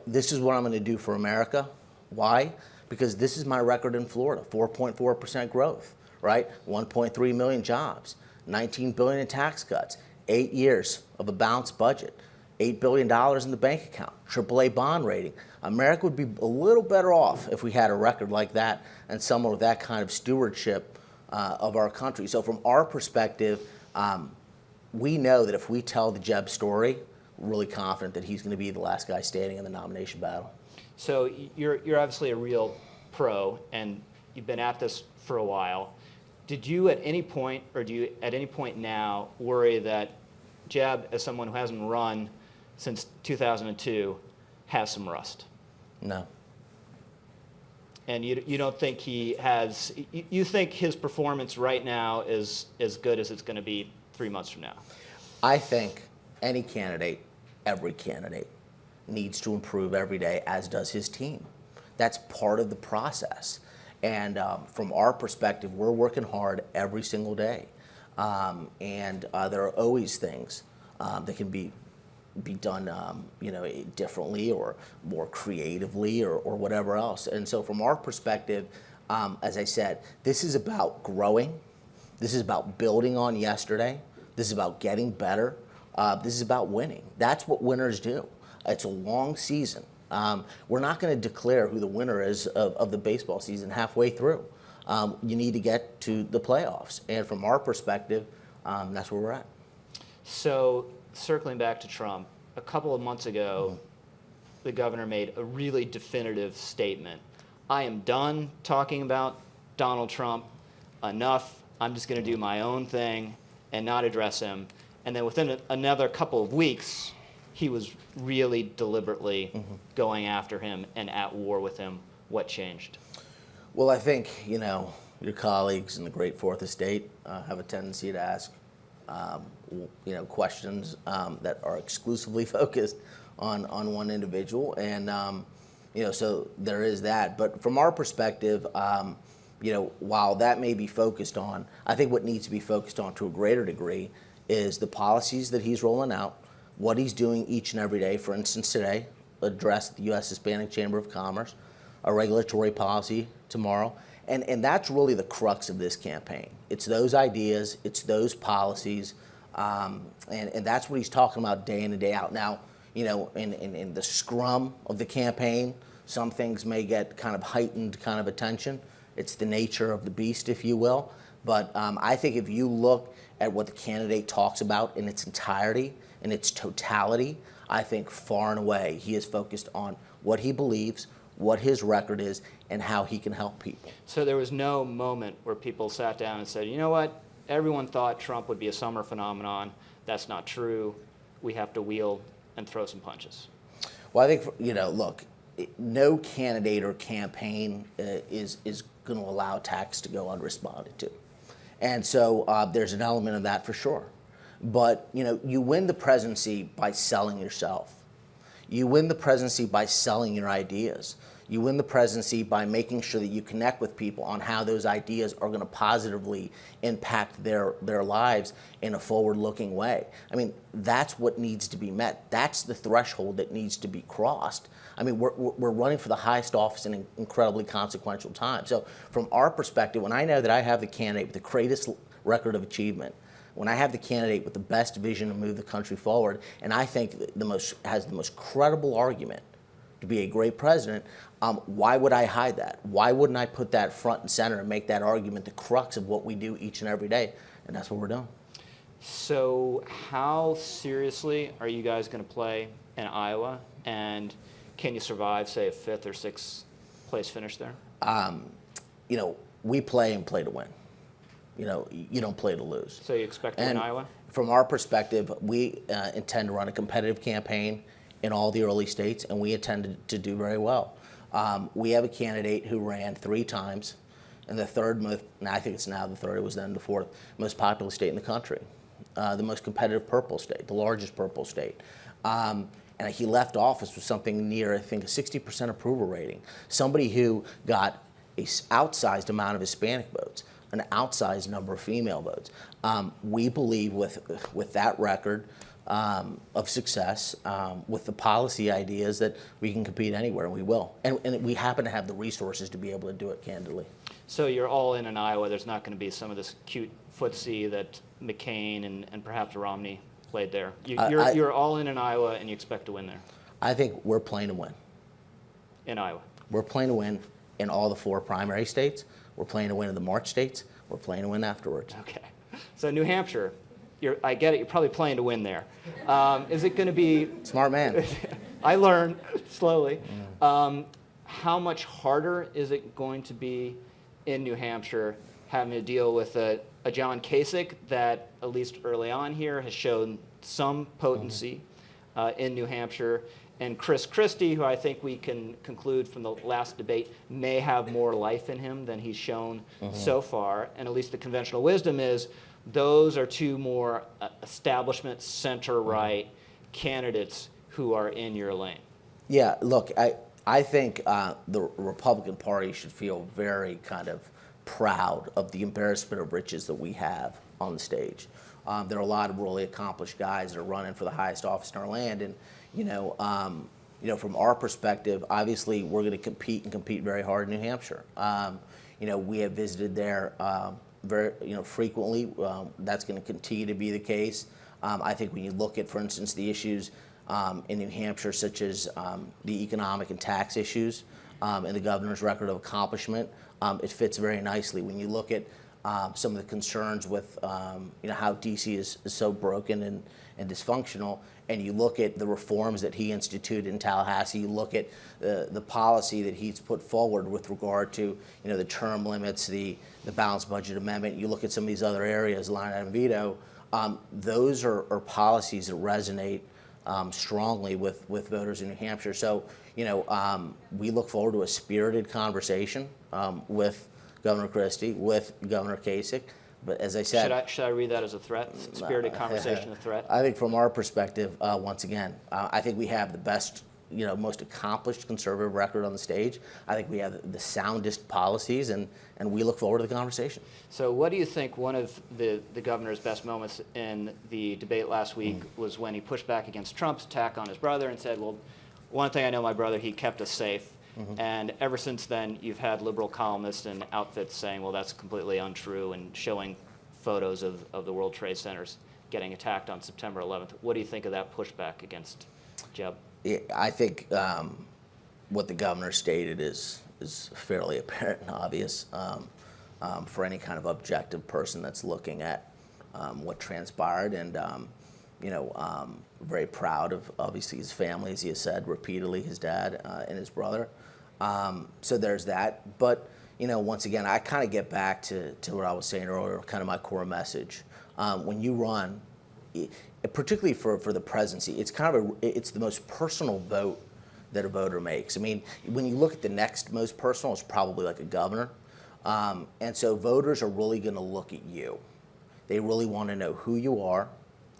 this is what I'm going to do for America. Why? Because this is my record in Florida, 4.4% growth, right? 1.3 million jobs, $19 billion in tax cuts, 8 years of a balanced budget, $8 billion in the bank account, AAA bond rating. America would be a little better off if we had a record like that and someone with that kind of stewardship of our country. So from our perspective, we know that if we tell the Jeb story, we're really confident that he's going to be the last guy standing in the nomination battle. So you're obviously a real pro, and you've been at this for a while. Did you at any point, or do you at any point now worry that Jeb, as someone who hasn't run since 2002, has some rust? No. And you don't think he has, you think his performance right now is as good as it's going to be 3 months from now? I think any candidate, every candidate, needs to improve every day, as does his team. That's part of the process. And from our perspective, we're working hard every single day. And there are always things that can be done differently or more creatively or whatever else. And so from our perspective, as I said, this is about growing. This is about building on yesterday. This is about getting better. This is about winning. That's what winners do. It's a long season. We're not going to declare who the winner is of the baseball season halfway through. You need to get to the playoffs. And from our perspective, that's where we're at. So circling back to Trump, a couple of months ago, the governor made a really definitive statement. I am done talking about Donald Trump. Enough. I'm just going to do my own thing and not address him. and then within another couple of weeks, he was really deliberately going after him and at war with him. What changed? Well, I think, your colleagues in the great Fourth Estate have a tendency to ask, questions that are exclusively focused on one individual. And, so there is that. But from our perspective, while that may be focused on, I think what needs to be focused on to a greater degree is the policies that he's rolling out, what he's doing each and every day. For instance, today, address the U.S. Hispanic Chamber of Commerce, a regulatory policy tomorrow. And that's really the crux of this campaign. It's those ideas, it's those policies, and that's what he's talking about day in and day out. Now, in the scrum of the campaign, some things may get kind of heightened kind of attention. It's the nature of the beast, if you will. But I think if you look at what the candidate talks about in its entirety, in its totality, I think far and away he is focused on what he believes, what his record is, and how he can help people. So there was no moment where people sat down and said, you know what, everyone thought Trump would be a summer phenomenon. That's not true. We have to wield and throw some punches. Well, I think, look, no candidate or campaign is going to allow attacks to go unresponded to. And so there's an element of that for sure. But, you win the presidency by selling yourself. You win the presidency by selling your ideas. You win the presidency by making sure that you connect with people on how those ideas are going to positively impact their lives in a forward-looking way. I mean, that's what needs to be met. That's the threshold that needs to be crossed. I mean, we're running for the highest office in an incredibly consequential time. So from our perspective, when I know that I have the candidate with the greatest record of achievement, when I have the candidate with the best vision to move the country forward, and I think has the most credible argument to be a great president, why would I hide that? Why wouldn't I put that front and center and make that argument the crux of what we do each and every day? And that's what we're doing. So how seriously are you guys going to play in Iowa? And can you survive, say, a 5th or 6th place finish there? We play and play to win. You don't play to lose. So you expect to win Iowa? From our perspective, we intend to run a competitive campaign in all the early states, and we intend to do very well. We have a candidate who ran 3 times in the third most, and I think it's now the third, it was then the 4th most populous state in the country, the most competitive purple state, the largest purple state. And he left office with something near, I think, a 60% approval rating. Somebody who got an outsized amount of Hispanic votes, an outsized number of female votes. We believe with that record of success, with the policy ideas, that we can compete anywhere, and we will. And we happen to have the resources to be able to do it candidly. So you're all in Iowa. There's not going to be some of this cute footsie that McCain and perhaps Romney played there. You're all in Iowa, and you expect to win there. I think we're playing to win. In Iowa. We're playing to win in all the 4 primary states. We're playing to win in the March states. We're playing to win afterwards. Okay. So New Hampshire, I get it. You're probably playing to win there. Is it going to be... Smart man. I learn slowly. How much harder is it going to be in New Hampshire having to deal with a John Kasich that, at least early on here, has shown some potency in New Hampshire, and Chris Christie, who I think we can conclude from the last debate may have more life in him than he's shown so far, and at least the conventional wisdom is those are 2 more establishment center-right candidates who are in your lane. Yeah, look, I think the Republican Party should feel very kind of proud of the embarrassment of riches that we have on the stage. There are a lot of really accomplished guys that are running for the highest office in our land, and from our perspective, obviously we're going to compete very hard in New Hampshire. We have visited there very frequently. That's going to continue to be the case. I think when you look at, for instance, the issues in New Hampshire, such as the economic and tax issues, and the governor's record of accomplishment, it fits very nicely. When you look at some of the concerns with how DC is so broken and dysfunctional, and you look at the reforms that he instituted in Tallahassee, you look at the policy that he's put forward with regard to the term limits, the balanced budget amendment, you look at some of these other areas, line item veto, those are policies that resonate strongly with voters in New Hampshire. So, we look forward to a spirited conversation with Governor Christie, with Governor Kasich. But as I said, Should I read that as a threat? Spirited conversation, a threat? I think from our perspective, once again, I think we have the best, most accomplished conservative record on the stage. I think we have the soundest policies, and we look forward to the conversation. So what do you think one of the governor's best moments in the debate last week was when he pushed back against Trump's attack on his brother and said, well, one thing I know my brother, he kept us safe. And ever since then, you've had liberal columnists and outfits saying, well, that's completely untrue, and showing photos of the World Trade Centers getting attacked on September 11th. What do you think of that pushback against Jeb? I think what the governor stated is fairly apparent and obvious for any kind of objective person that's looking at what transpired. And very proud of obviously his family, as he has said repeatedly, his dad and his brother. So there's that. But once again, I kind of get back to what I was saying earlier, kind of my core message. When you run, particularly for the presidency, it's it's the most personal vote that a voter makes. I mean, when you look at the next most personal, it's probably like a governor. And so voters are really going to look at you. They really want to know who you are,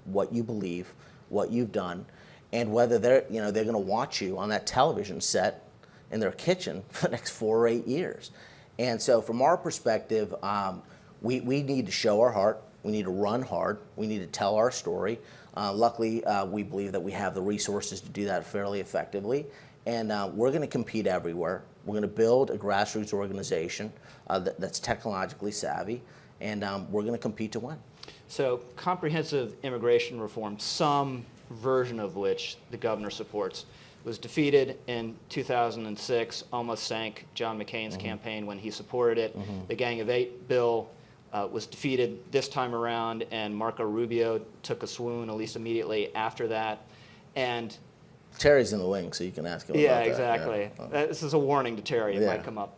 what you believe, what you've done, and whether they're going to watch you on that television set in their kitchen for the next 4 or 8 years. And so from our perspective, we need to show our heart. We need to run hard. We need to tell our story. Luckily, we believe that we have the resources to do that fairly effectively. And we're going to compete everywhere. We're going to build a grassroots organization that's technologically savvy, and we're going to compete to win. So comprehensive immigration reform, some version of which the governor supports, was defeated in 2006, almost sank John McCain's campaign when he supported it. The Gang of Eight bill was defeated this time around, and Marco Rubio took a swoon, at least immediately after that. And Terry's in the wing, so you can ask him about that. Exactly. This is a warning to Terry. It might come up.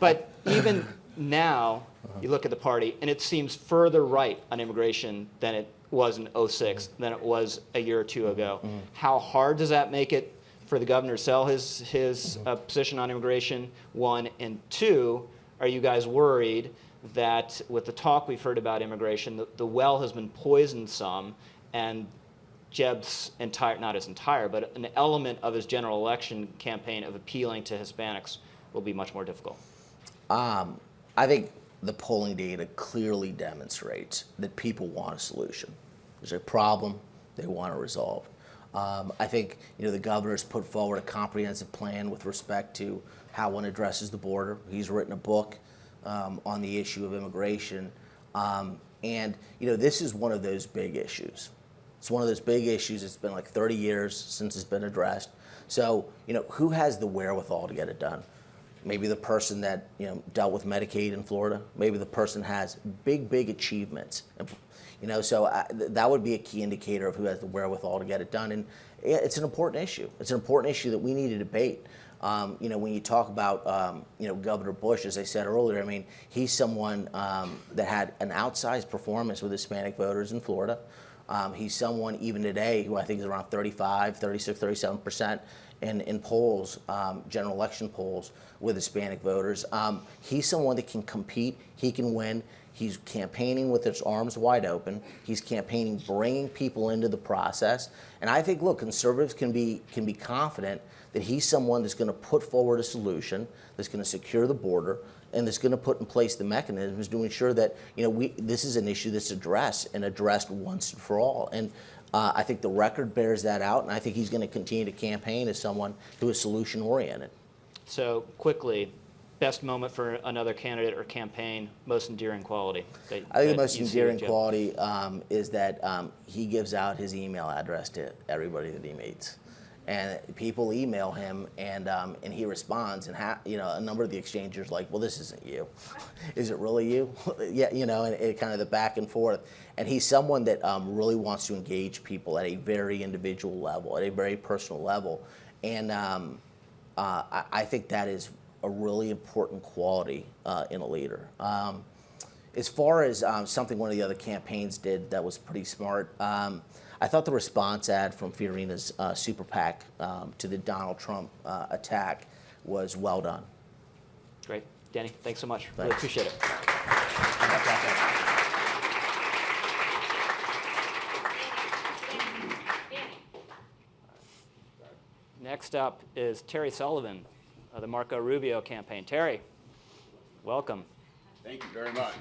But even now, you look at the party, and it seems further right on immigration than it was in 06, than it was a year or two ago. How hard does that make it for the governor to sell his position on immigration, one? And two, are you guys worried that with the talk we've heard about immigration, the well has been poisoned some, and Jeb's not his entire, but an element of his general election campaign of appealing to Hispanics will be much more difficult? I think the polling data clearly demonstrates that people want a solution. There's a problem they want to resolve. I think the governor's put forward a comprehensive plan with respect to how one addresses the border. He's written a book on the issue of immigration, and this is one of those big issues. It's one of those big issues. It's been like 30 years since it's been addressed. So who has the wherewithal to get it done? Maybe the person that dealt with Medicaid in Florida. Maybe the person has big achievements. So that would be a key indicator of who has the wherewithal to get it done. And it's an important issue. It's an important issue that we need to debate. When you talk about Governor Bush, as I said earlier, I mean, he's someone that had an outsized performance with Hispanic voters in Florida. He's someone even today who I think is around 35, 36, 37% in polls, general election polls with Hispanic voters. He's someone that can compete. He can win. He's campaigning with his arms wide open. He's campaigning, bringing people into the process. And I think, look, conservatives can be confident that he's someone that's going to put forward a solution, that's going to secure the border, and that's going to put in place the mechanisms to ensure that this is an issue that's addressed once and for all. And I think the record bears that out, and I think he's going to continue to campaign as someone who is solution oriented. So quickly, best moment for another candidate or campaign, most endearing quality? I think the most endearing quality is that he gives out his email address to everybody that he meets. And people email him, and he responds, and a number of the exchanges are like, well, this isn't you. Is it really you? Yeah, and it kind of the back and forth. And he's someone that really wants to engage people at a very individual level, at a very personal level. And I think that is a really important quality in a leader. As far as something one of the other campaigns did that was pretty smart, I thought the response ad from Fiorina's Super PAC to the Donald Trump attack was well done. Great. Danny, thanks so much. Really Thanks. appreciate it. Next up is Terry Sullivan of the Marco Rubio campaign. Terry, welcome. Thank you very much.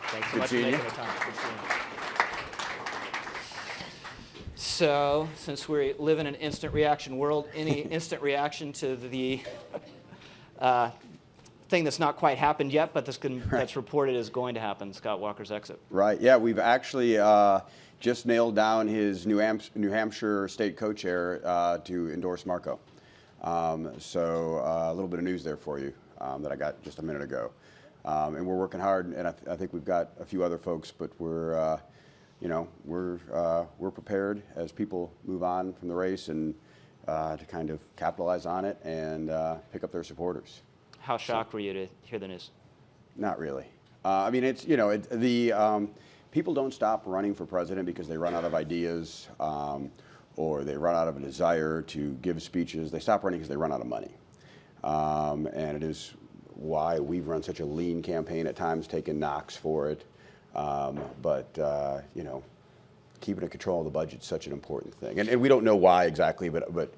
Thanks so Good much for seeing making you. the time. Good seeing you. So, since we live in an instant reaction world, any instant reaction to the thing that's not quite happened yet, but that's reported is going to happen, Scott Walker's exit? Right. Yeah, we've actually just nailed down his New Hampshire state co-chair to endorse Marco. So a little bit of news there for you that I got just a minute ago. And we're working hard, and I think we've got a few other folks, but we're prepared as people move on from the race and to kind of capitalize on it and pick up their supporters. How shocked were you to hear the news? Not really. I mean, it's, people don't stop running for president because they run out of ideas or they run out of a desire to give speeches. They stop running because they run out of money. And it is why we've run such a lean campaign at times, taken knocks for it. Keeping in control of the budget is such an important thing. And we don't know why exactly, but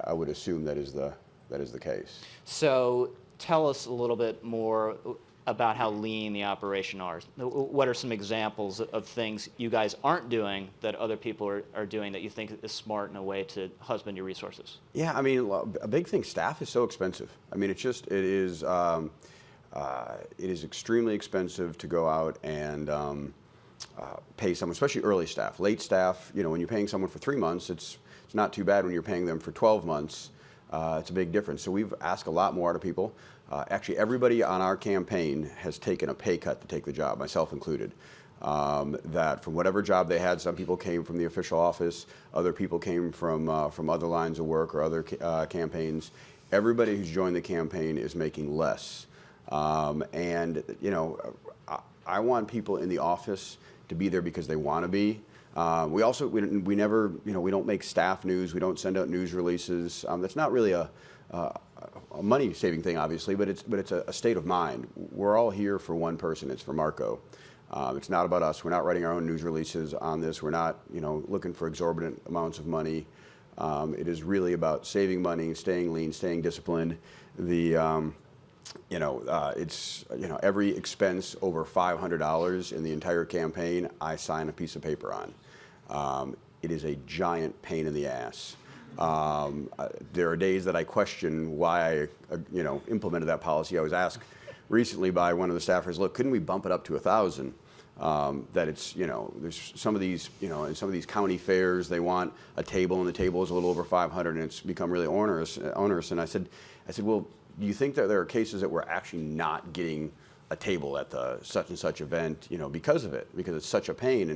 I would assume that is the case. So tell us a little bit more about how lean the operation are. What are some examples of things you guys aren't doing that other people are doing that you think is smart in a way to husband your resources? Yeah, I mean, a big thing, staff is so expensive. I mean, it is extremely expensive to go out and pay someone, especially early staff. Late staff, when you're paying someone for 3 months, it's not too bad. When you're paying them for 12 months, it's a big difference. So we've asked a lot more out of people. Actually, everybody on our campaign has taken a pay cut to take the job, myself included. That from whatever job they had, some people came from the official office, other people came from other lines of work or other campaigns. Everybody who's joined the campaign is making less. I want people in the office to be there because they want to be. We never, we don't make staff news. We don't send out news releases. That's not really a money-saving thing, obviously, but it's a state of mind. We're all here for one person. It's for Marco. It's not about us. We're not writing our own news releases on this. We're not, looking for exorbitant amounts of money. It is really about saving money, staying lean, staying disciplined. Every expense over $500 in the entire campaign, I sign a piece of paper on. It is a giant pain in the ass. There are days that I question why I, implemented that policy. I was asked recently by one of the staffers, look, couldn't we bump it up to 1,000? That it's, there's some of these, in some of these county fairs, they want a table, and the table is a little over 500, and it's become really onerous. And I said, well, do you think that there are cases that we're actually not getting a table at the such and such event, because of it, because it's such a pain?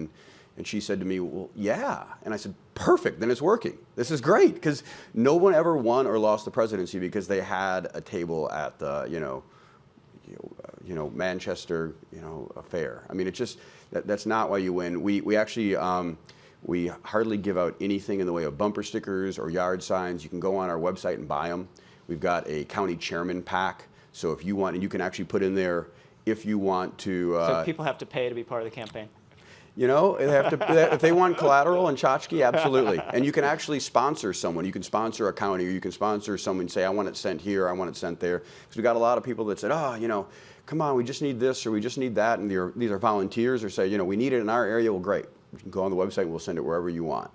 And she said to me, well, yeah. And I said, perfect, then it's working. This is great, because no one ever won or lost the presidency because they had a table at the, Manchester, fair. I mean, it's just, that's not why you win. We actually, we hardly give out anything in the way of bumper stickers or yard signs. You can go on our website and buy them. We've got a county chairman pack. So if you want, and you can actually put in there if you want to. So people have to pay to be part of the campaign? They have to, if they want collateral and tchotchke, absolutely. And you can actually sponsor someone. You can sponsor a county, or you can sponsor someone and say, I want it sent here, I want it sent there. Because we've got a lot of people that said, come on, we just need this or we just need that. And these are volunteers, or say, we need it in our area. Well, great. You can go on the website and we'll send it wherever you want.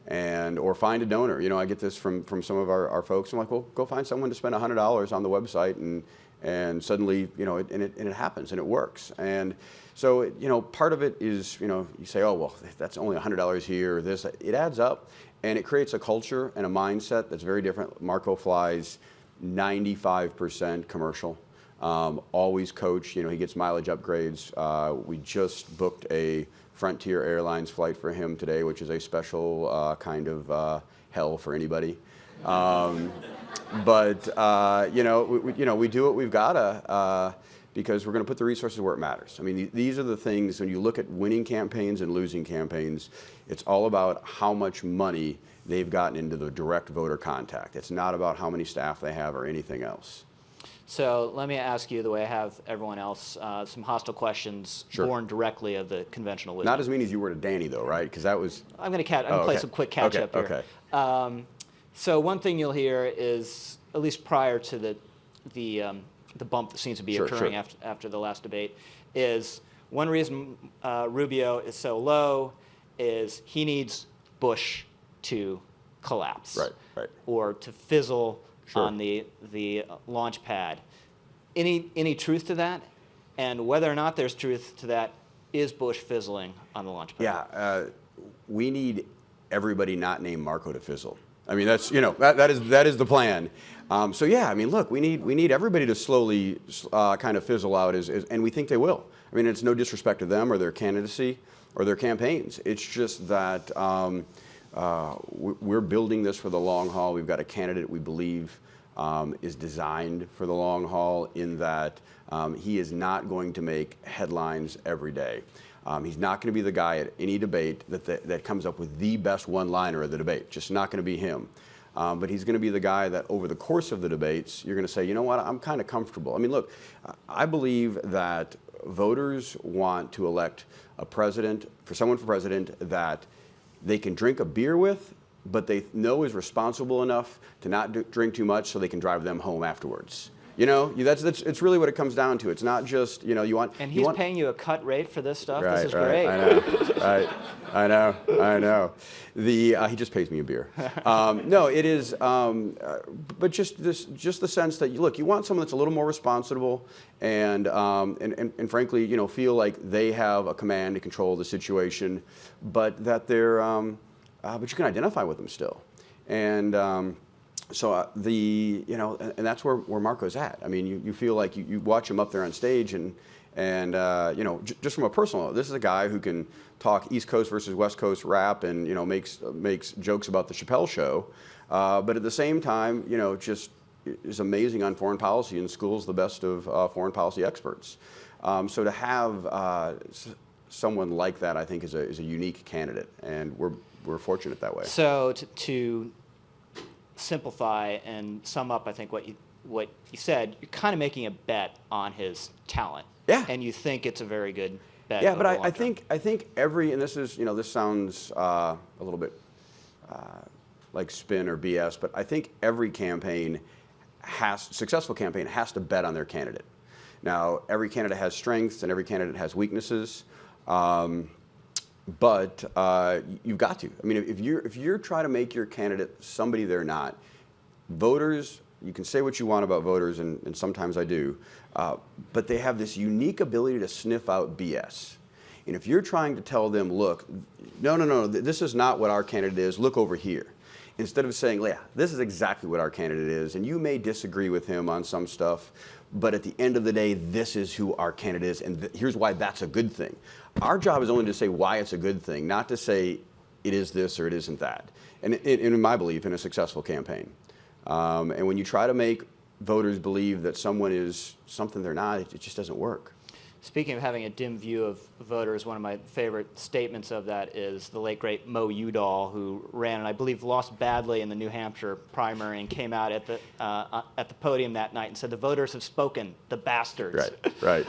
Or find a donor. I get this from some of our folks. I'm like, well, go find someone to spend $100 on the website, and suddenly, it happens and it works. And so, part of it is, you say, oh, well, that's only $100 here or this. It adds up, and it creates a culture and a mindset that's very different. Marco flies 95% commercial, always coach. He gets mileage upgrades. We just booked a Frontier Airlines flight for him today, which is a special kind of hell for anybody. We do what we've got to. because we're going to put the resources where it matters. I mean, these are the things, when you look at winning campaigns and losing campaigns, it's all about how much money they've gotten into the direct voter contact. It's not about how many staff they have or anything else. So let me ask you, the way I have everyone else, some hostile questions born directly of the conventional wisdom. Not as mean as you were to Danny, though, right? Because that was... I'm going to play some quick catch up here. Okay. So one thing you'll hear is, at least prior to the bump that seems to be occurring after the last debate, is one reason Rubio is so low is he needs Bush to collapse, or to fizzle on the launch pad. Any truth to that? And whether or not there's truth to that, is Bush fizzling on the launch pad? Yeah, we need everybody not named Marco to fizzle. I mean, that's, that is the plan. So yeah, I mean, look, we need everybody to slowly kind of fizzle out, and we think they will. I mean, it's no disrespect to them or their candidacy or their campaigns. It's just that we're building this for the long haul. We've got a candidate we believe is designed for the long haul, in that he is not going to make headlines every day. He's not going to be the guy at any debate that comes up with the best one-liner of the debate. Just not going to be him. But he's going to be the guy that over the course of the debates, you're going to say, you know what, I'm kind of comfortable. I mean, look, I believe that voters want to elect a president, someone for president that they can drink a beer with, but they know is responsible enough to not drink too much so they can drive them home afterwards. It's really what it comes down to. It's not just, you want... And he's paying you a cut rate for this stuff? Right, this is great. I know. He just pays me a beer. No, it is, but just the sense that, look, you want someone that's a little more responsible and frankly, feel like they have a command and control of the situation, but that they're, but you can identify with them still. And so and that's where Marco's at. I mean, you feel like you watch him up there on stage, and just from a personal note, this is a guy who can talk East Coast versus West Coast rap, and makes jokes about the Chappelle Show, but at the same time, just is amazing on foreign policy and schools the best of foreign policy experts. So to have someone like that, I think, is a unique candidate, and we're fortunate that way. So to simplify and sum up, I think what you said, you're kind of making a bet on his talent. Yeah. And you think it's a very good bet. Yeah, but I think every, and this is, this sounds a little bit like spin or BS, but I think every successful campaign has to bet on their candidate. Now, every candidate has strengths and every candidate has weaknesses. But you've got to. I mean, if you're trying to make your candidate somebody they're not, voters, you can say what you want about voters, and sometimes I do, but they have this unique ability to sniff out BS. And if you're trying to tell them, look, no, this is not what our candidate is, look over here. Instead of saying, yeah, this is exactly what our candidate is, and you may disagree with him on some stuff, but at the end of the day, this is who our candidate is, and here's why that's a good thing. Our job is only to say why it's a good thing, not to say it is this or it isn't that. And in my belief, in a successful campaign. And when you try to make voters believe that someone is something they're not, it just doesn't work. Speaking of having a dim view of voters, one of my favorite statements of that is the late, great Mo Udall, who ran and I believe lost badly in the New Hampshire primary and came out at the podium that night and said, "The voters have spoken, the bastards." Right.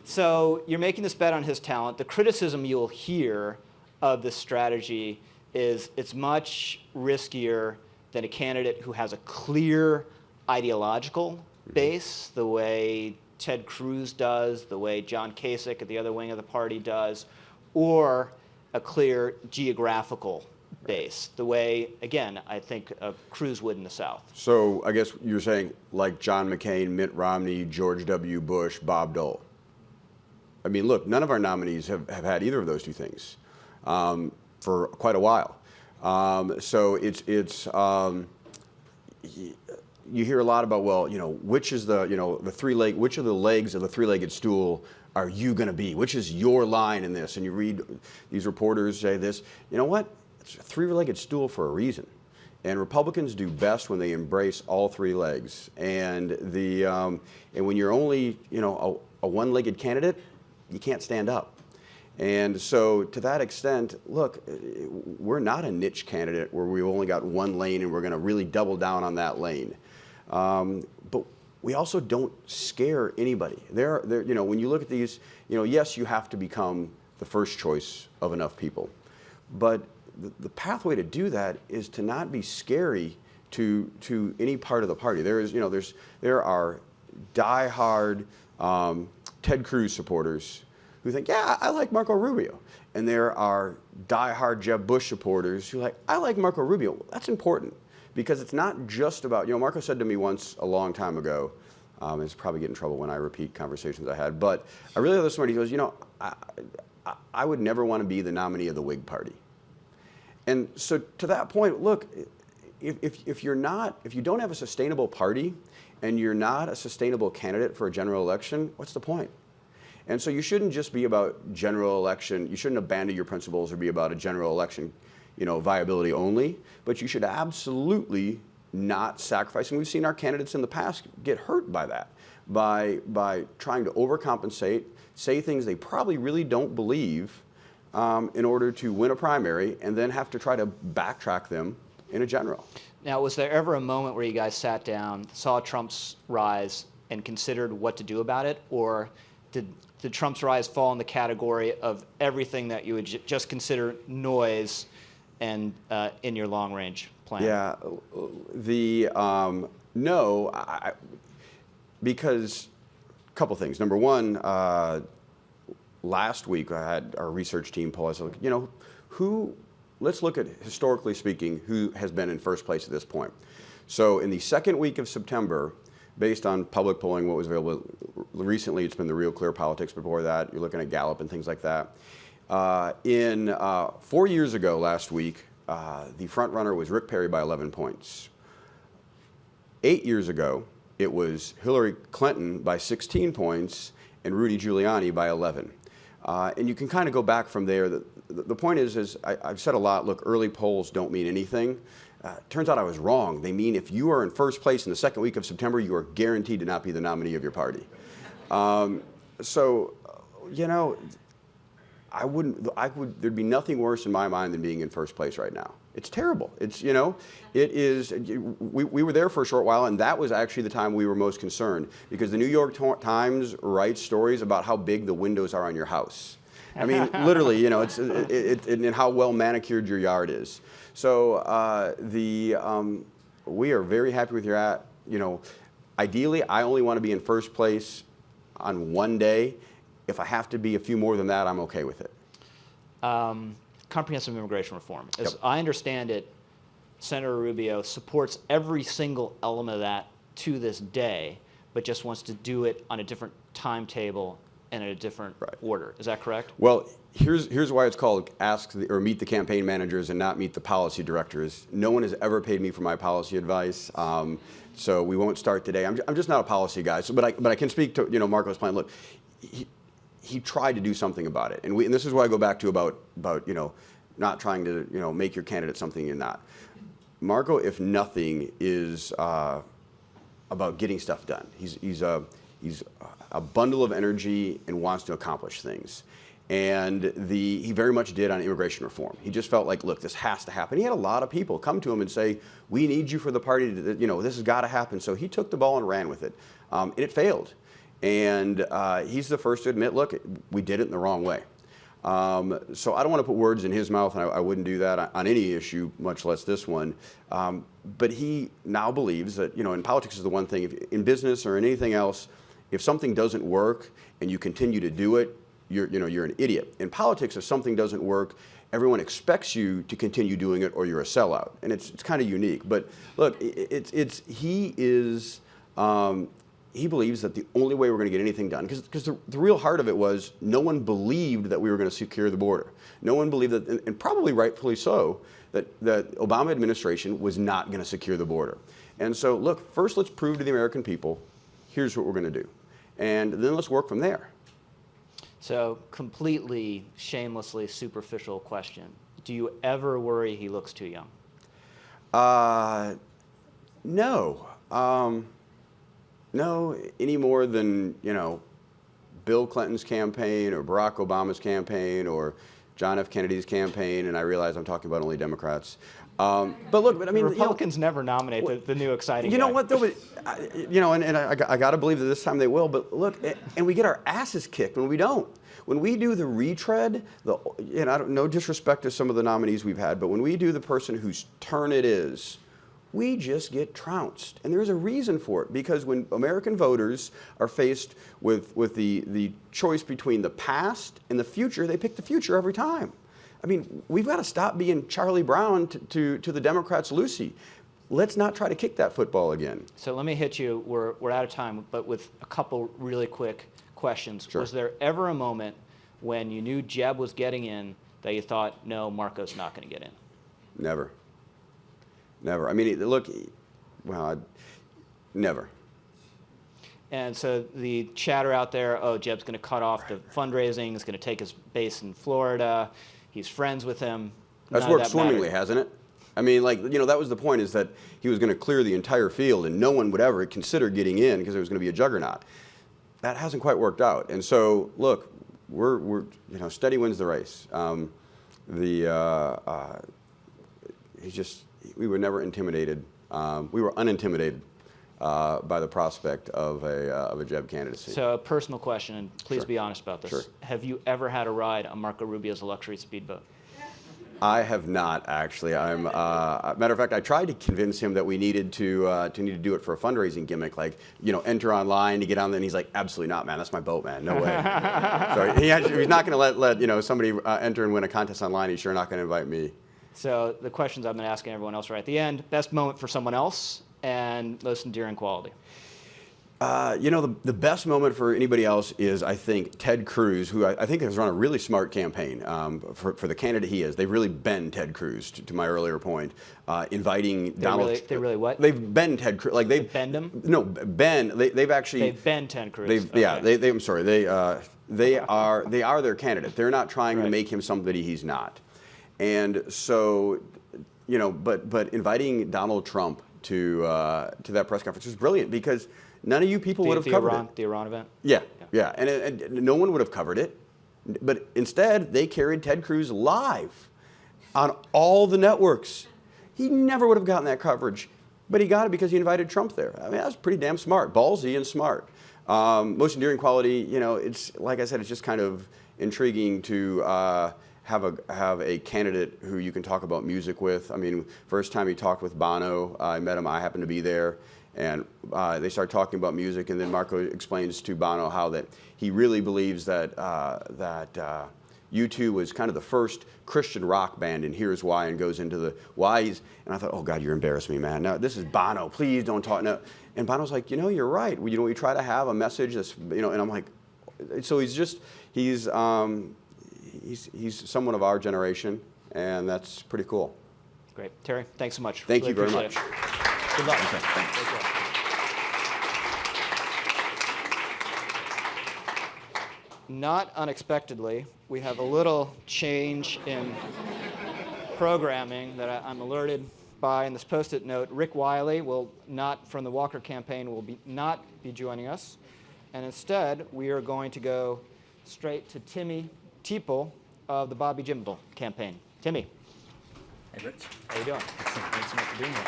So you're making this bet on his talent. The criticism you'll hear of this strategy is it's much riskier than a candidate who has a clear ideological base, the way Ted Cruz does, the way John Kasich at the other wing of the party does, or a clear geographical base, the way, again, I think Cruz would in the South. So I guess you're saying like John McCain, Mitt Romney, George W. Bush, Bob Dole. I mean, look, none of our nominees have had either of those two things for quite a while. So you hear a lot about, well, which is which of the legs of the three-legged stool are you going to be? Which is your line in this? And you read these reporters say this. You know what? It's a three-legged stool for a reason. And Republicans do best when they embrace all three legs. And when you're only, a one-legged candidate, you can't stand up. And so to that extent, look, we're not a niche candidate where we've only got one lane and we're going to really double down on that lane. But we also don't scare anybody. When you look at these, yes, you have to become the first choice of enough people. But the pathway to do that is to not be scary to any part of the party. There are diehard Ted Cruz supporters who think, yeah, I like Marco Rubio. And there are diehard Jeb Bush supporters who like, I like Marco Rubio. Well, that's important because it's not just about, Marco said to me once a long time ago, it's probably get in trouble when I repeat conversations I had, but I really love this morning. He goes, I would never want to be the nominee of the Whig Party. And so to that point, look, if you don't have a sustainable party and you're not a sustainable candidate for a general election, what's the point? And so you shouldn't just be about general election. You shouldn't abandon your principles or be about a general election, viability only. But you should absolutely not sacrifice. And we've seen our candidates in the past get hurt by that, by trying to overcompensate, say things they probably really don't believe in order to win a primary, and then have to try to backtrack them in a general. Now, was there ever a moment where you guys sat down, saw Trump's rise, and considered what to do about it, or did Trump's rise fall in the category of everything that you would just consider noise and in your long-range plan? Yeah, no, because a couple things. Number one, last week I had our research team pull. I said, let's look at, historically speaking, who has been in first place at this point. So in the second week of September, based on public polling, what was available recently, it's been the Real Clear Politics. Before that, you're looking at Gallup and things like that. 4 years ago, last week, the front runner was Rick Perry by 11 points. 8 years ago, it was Hillary Clinton by 16 points and Rudy Giuliani by 11. And you can kind of go back from there. The point is I've said a lot, look, early polls don't mean anything. Turns out I was wrong. They mean if you are in first place in the second week of September, you are guaranteed to not be the nominee of your party. There'd be nothing worse in my mind than being in first place right now. It's terrible. We were there for a short while, and that was actually the time we were most concerned, because the New York Times writes stories about how big the windows are on your house. I mean, literally, and how well manicured your yard is. So we are very happy with ideally, I only want to be in first place on one day. If I have to be a few more than that, I'm okay with it. Comprehensive immigration reform. As Yep. I understand it, Senator Rubio supports every single element of that to this day, but just wants to do it on a different timetable and in a different order. Is that correct? Well, here's why it's called meet the campaign managers and not meet the policy directors. No one has ever paid me for my policy advice, so we won't start today. I'm just not a policy guy. So, but I can speak to Marco's plan. Look, he tried to do something about it, and this is why I go back to about not trying to make your candidate something you're not. Marco, if nothing, is about getting stuff done. He's a bundle of energy and wants to accomplish things. And he very much did on immigration reform. He just felt like, look, this has to happen. He had a lot of people come to him and say, we need you for the party, this has got to happen. So he took the ball and ran with it. And it failed. And he's the first to admit, look, we did it in the wrong way. So I don't want to put words in his mouth, and I wouldn't do that on any issue, much less this one. But he now believes that, in politics is the one thing, in business or in anything else, if something doesn't work and you continue to do it, you're an idiot. In politics, if something doesn't work, everyone expects you to continue doing it or you're a sellout. And it's kind of unique. But look, he believes that the only way we're going to get anything done, because the real heart of it was no one believed that we were going to secure the border. No one believed that, and probably rightfully so, that the Obama administration was not going to secure the border. And so, look, first let's prove to the American people, here's what we're going to do. And then let's work from there. So, completely shamelessly superficial question. Do you ever worry he looks too young? No. No, any more than, Bill Clinton's campaign or Barack Obama's campaign or John F. Kennedy's campaign, and I realize I'm talking about only Democrats. But look, I mean, Republicans never nominate the new exciting you know guy. what, though? But, I got to believe that this time they will. But look, and we get our asses kicked when we don't. When we do the retread, and I don't, no disrespect to some of the nominees we've had, but when we do the person whose turn it is, we just get trounced. And there's a reason for it, because when American voters are faced with the choice between the past and the future, they pick the future every time. I mean, we've got to stop being Charlie Brown to the Democrats' Lucy. Let's not try to kick that football again. So let me hit you, we're out of time, but with a couple really quick questions. Sure. Was there ever a moment when you knew Jeb was getting in that you thought, no, Marco's not going to get in? Never. Never. I mean, look, never. And so the chatter out there, oh, Jeb's going to cut off the fundraising, he's going to take his base in Florida, he's friends with him. That's worked swimmingly, hasn't it? I mean, that was the point, is that he was going to clear the entire field and no one would ever consider getting in because it was going to be a juggernaut. That hasn't quite worked out. And so, look, we're steady wins the race. We were never intimidated. We were unintimidated by the prospect of a Jeb candidacy. So a personal question, and please Sure. be honest about this. Sure. Have you ever had a ride on Marco Rubio's luxury speedboat? I have not, actually. Matter of fact, I tried to convince him that we needed to do it for a fundraising gimmick, enter online to get on there, and he's like, absolutely not, man. That's my boat, man. No way. So he's not going to let somebody enter and win a contest online. He's sure not going to invite me. So the questions I've been asking everyone else right at the end: best moment for someone else, and most endearing quality. The best moment for anybody else is, I think, Ted Cruz, who I think has run a really smart campaign for the candidate he is. They've really been Ted Cruz, to my earlier point, inviting Donald. They really what? They've been Ted Cruz. Like they've bend him? No, Ben. They've actually. They've been Ted Cruz. Yeah. I'm sorry. They are their candidate. They're not trying to make him somebody he's not. And so, but inviting Donald Trump to that press conference was brilliant, because none of you people would have covered it. The Iran event? Yeah. And no one would have covered it. But instead, they carried Ted Cruz live on all the networks. He never would have gotten that coverage, but he got it because he invited Trump there. I mean, that was pretty damn smart, ballsy and smart. Most endearing quality, it's, like I said, it's just kind of intriguing to have a candidate who you can talk about music with. I mean, first time he talked with Bono, I met him, I happened to be there, and they started talking about music, and then Marco explains to Bono how that he really believes that U2 was kind of the first Christian rock band, and here's why, and goes into the whys. And I thought, oh God, you're embarrassing me, man. No, this is Bono, please don't talk. No. And Bono's like, you're right. We try to have a message that's, and I'm like, so he's someone of our generation, and that's pretty cool. Great. Terry, thanks so much. Thank Really you very much. appreciate it. Good luck. Thank you. Not unexpectedly, we have a little change in programming that I'm alerted by in this Post-it note. Rick Wiley from the Walker campaign will not be joining us, and instead we are going to go straight to Timmy Teeple of the Bobby Jindal campaign. Timmy. Hey, Rich. How you doing? Thanks so much for being here.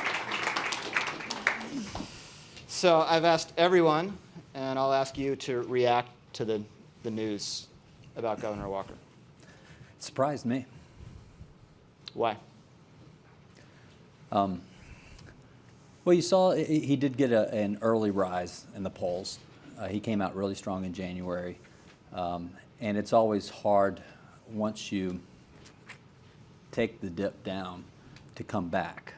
So I've asked everyone, and I'll ask you to react to the news about Governor Walker. It surprised me. Why? Well, you saw he did get an early rise in the polls. He came out really strong in January. And it's always hard once you take the dip down to come back.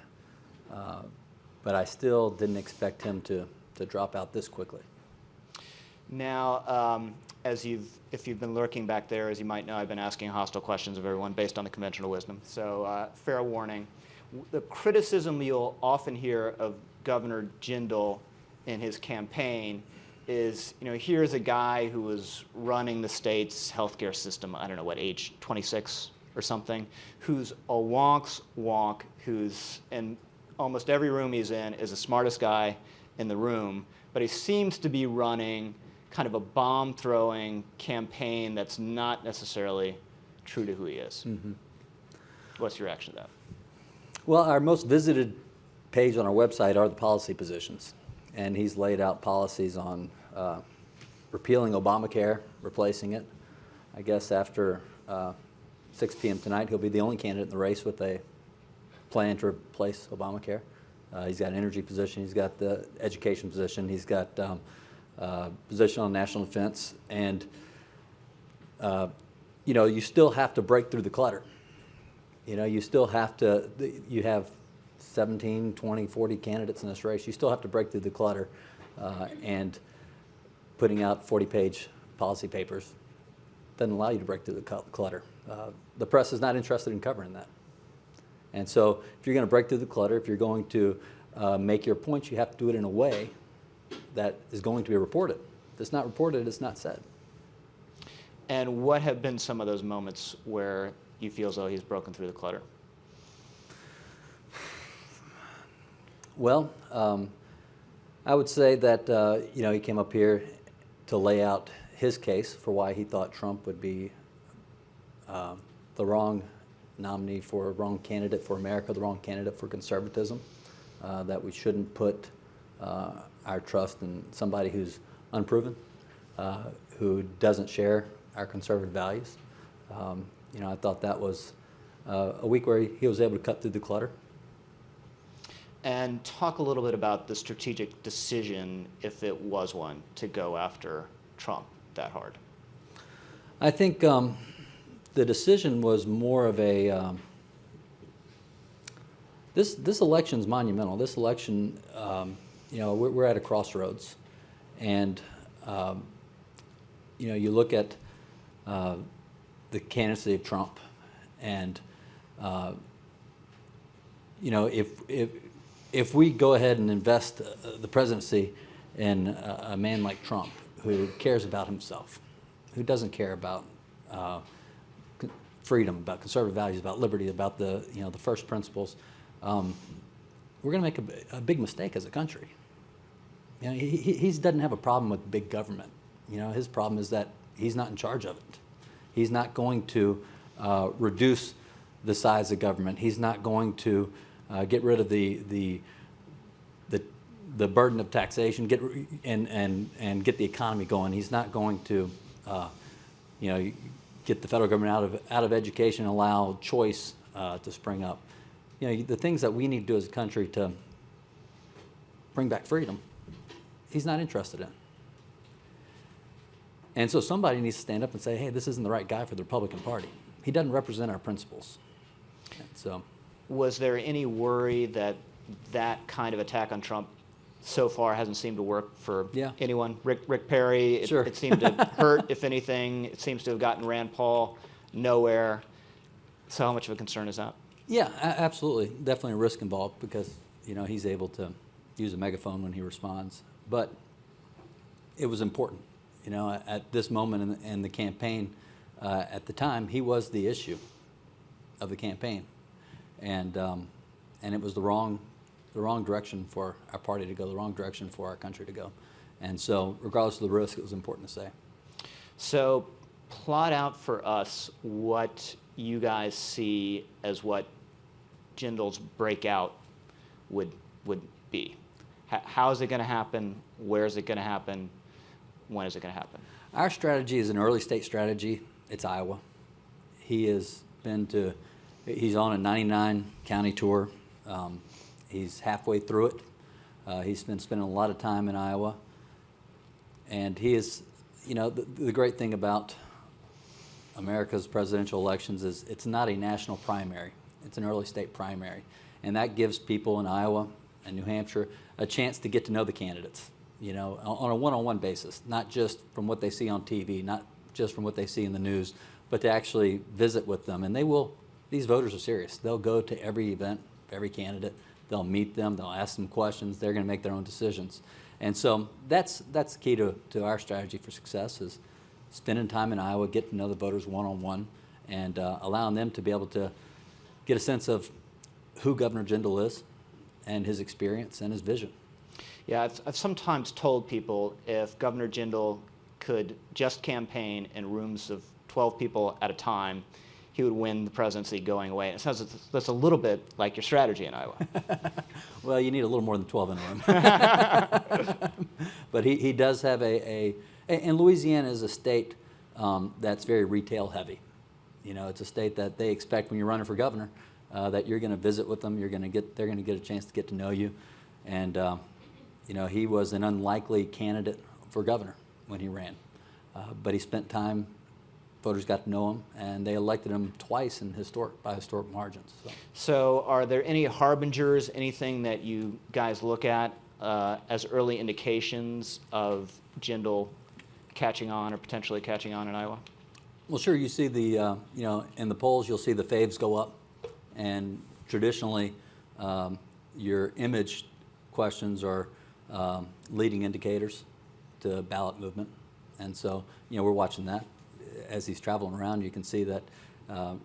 But I still didn't expect him to drop out this quickly. Now, if you've been lurking back there, as you might know, I've been asking hostile questions of everyone based on the conventional wisdom. So fair warning. The criticism you'll often hear of Governor Jindal in his campaign is, here's a guy who was running the state's healthcare system, I don't know what age, 26 or something, who's a wonk's wonk, and almost every room he's in is the smartest guy in the room, but he seems to be running kind of a bomb-throwing campaign that's not necessarily true to who he is. What's your reaction to that? Well, our most visited page on our website are the policy positions. And he's laid out policies on repealing Obamacare, replacing it. I guess after 6 p.m. tonight, he'll be the only candidate in the race with a plan to replace Obamacare. He's got an energy position, he's got the education position, he's got position on national defense, and you still have to break through the clutter. You still have to, you have 17, 20, 40 candidates in this race. You still have to break through the clutter, and putting out 40-page policy papers doesn't allow you to break through the clutter. The press is not interested in covering that. And so if you're going to break through the clutter, if you're going to make your points, you have to do it in a way that is going to be reported. If it's not reported, it's not said. And what have been some of those moments where you feel as though he's broken through the clutter? Well, I would say that he came up here to lay out his case for why he thought Trump would be the wrong nominee for wrong candidate for America, the wrong candidate for conservatism, that we shouldn't put our trust in somebody who's unproven, who doesn't share our conservative values. I thought that was a week where he was able to cut through the clutter. And talk a little bit about the strategic decision, if it was one, to go after Trump that hard. I think the decision was more of a, this election's monumental. This election, we're at a crossroads. And, you look at the candidacy of Trump, and, if we go ahead and invest the presidency in a man like Trump, who cares about himself, who doesn't care about freedom, about conservative values, about liberty, about the first principles, we're going to make a big mistake as a country. He doesn't have a problem with big government. His problem is that he's not in charge of it. He's not going to reduce the size of government. He's not going to get rid of the burden of taxation, and get the economy going. He's not going to, get the federal government out of education, and allow choice to spring up. The things that we need to do as a country to bring back freedom, he's not interested in. And so somebody needs to stand up and say, hey, this isn't the right guy for the Republican Party. He doesn't represent our principles. And so, was there any worry that that kind of attack on Trump so far hasn't seemed to work for anyone? Rick Perry, Sure. It seemed to hurt, if anything. It seems to have gotten Rand Paul nowhere. So how much of a concern is that? Yeah, absolutely. Definitely a risk involved, because he's able to use a megaphone when he responds. But it was important. At this moment in the campaign, at the time, he was the issue of the campaign, and it was the wrong direction for our party to go, the wrong direction for our country to go, and so regardless of the risk, it was important to say. So, plot out for us what you guys see as what Jindal's breakout would be. How is it going to happen? Where is it going to happen? When is it going to happen? Our strategy is an early state strategy. It's Iowa. He's on a 99 county tour. He's halfway through it. He's been spending a lot of time in Iowa. And he is, the great thing about America's presidential elections is it's not a national primary. It's an early state primary. And that gives people in Iowa and New Hampshire a chance to get to know the candidates, on a one-on-one basis, not just from what they see on TV, not just from what they see in the news, but to actually visit with them. And these voters are serious. They'll go to every event, every candidate. They'll meet them. They'll ask them questions. They're going to make their own decisions. And so that's the key to our strategy for success, is spending time in Iowa, getting to know the voters one-on-one, and allowing them to be able to get a sense of who Governor Jindal is and his experience and his vision. Yeah, I've sometimes told people if Governor Jindal could just campaign in rooms of 12 people at a time, he would win the presidency going away. And it sounds that's a little bit like your strategy in Iowa. Well, you need a little more than 12 in a room. But he does have and Louisiana is a state that's very retail heavy. You know, it's a state that they expect when you're running for governor that you're going to visit with them, they're going to get a chance to get to know you. And, you know, he was an unlikely candidate for governor when he ran. But he spent time, voters got to know him, and they elected him twice by historic margins. So are there any harbingers, anything that you guys look at as early indications of Jindal catching on or potentially catching on in Iowa? Well, sure, you see the, you know, in the polls, you'll see the faves go up. And traditionally, your image questions are leading indicators to ballot movement. And so, you know, we're watching that. As he's traveling around, you can see that,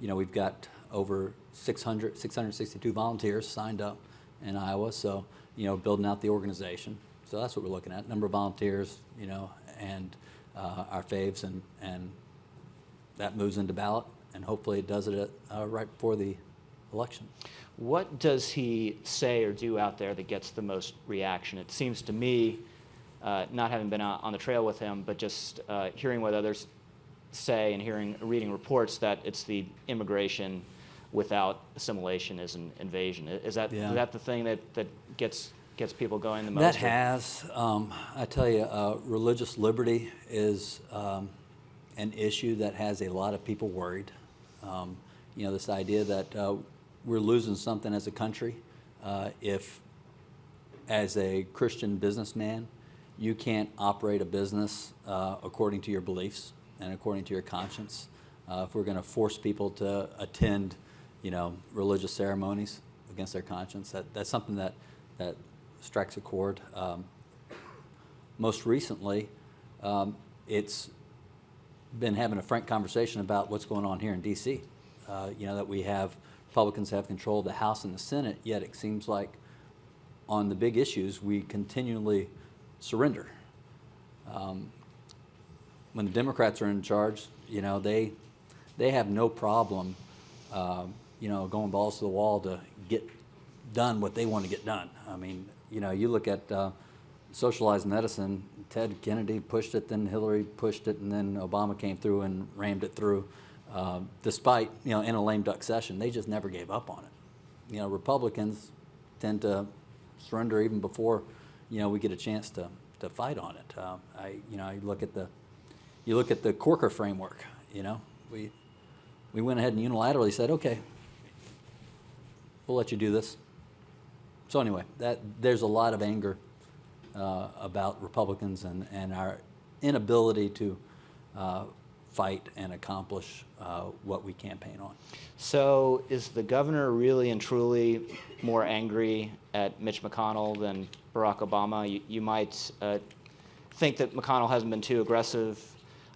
you know, we've got over 662 volunteers signed up in Iowa. So, you know, building out the organization. So that's what we're looking at, number of volunteers, you know, and our faves, and that moves into ballot, and hopefully it does it right before the election. What does he say or do out there that gets the most reaction? It seems to me, not having been on the trail with him, but just hearing what others say and reading reports, that it's the immigration without assimilation is an invasion. Is that the thing that gets people going the most? That has. I tell you, religious liberty is an issue that has a lot of people worried. You know, this idea that we're losing something as a country if, as a Christian businessman, you can't operate a business according to your beliefs and according to your conscience. If we're going to force people to attend, you know, religious ceremonies against their conscience, that's something that strikes a chord. Most recently, it's been having a frank conversation about what's going on here in D.C. You know, that we have Republicans have control of the House and the Senate, yet it seems like on the big issues we continually surrender. When the Democrats are in charge, you know, they have no problem, you know, going balls to the wall to get done what they want to get done. I mean, you know, you look at socialized medicine, Ted Kennedy pushed it, then Hillary pushed it, and then Obama came through and rammed it through. Despite, you know, in a lame duck session, they just never gave up on it. You know, Republicans tend to surrender even before, you know, we get a chance to fight on it. You look at the Corker framework. You know, we went ahead and unilaterally said, okay, we'll let you do this. So anyway, there's a lot of anger about Republicans and our inability to fight and accomplish what we campaign on. So is the governor really and truly more angry at Mitch McConnell than Barack Obama? You might think that McConnell hasn't been too aggressive.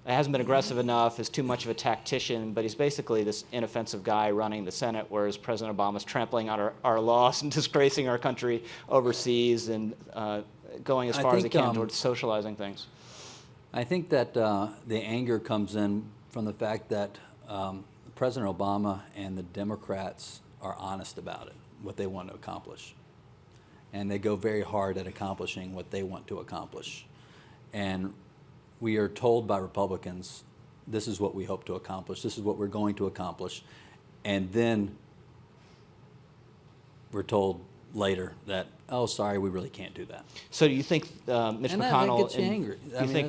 Hasn't been aggressive enough, is too much of a tactician, but he's basically this inoffensive guy running the Senate, whereas President Obama's trampling on our laws and disgracing our country overseas and going as far as he can towards socializing things. I think that the anger comes in from the fact that President Obama and the Democrats are honest about it, what they want to accomplish. And they go very hard at accomplishing what they want to accomplish. And we are told by Republicans, this is what we hope to accomplish, this is what we're going to accomplish. And then we're told later that, oh, sorry, we really can't do that. So do you think Mitch McConnell gets you angry.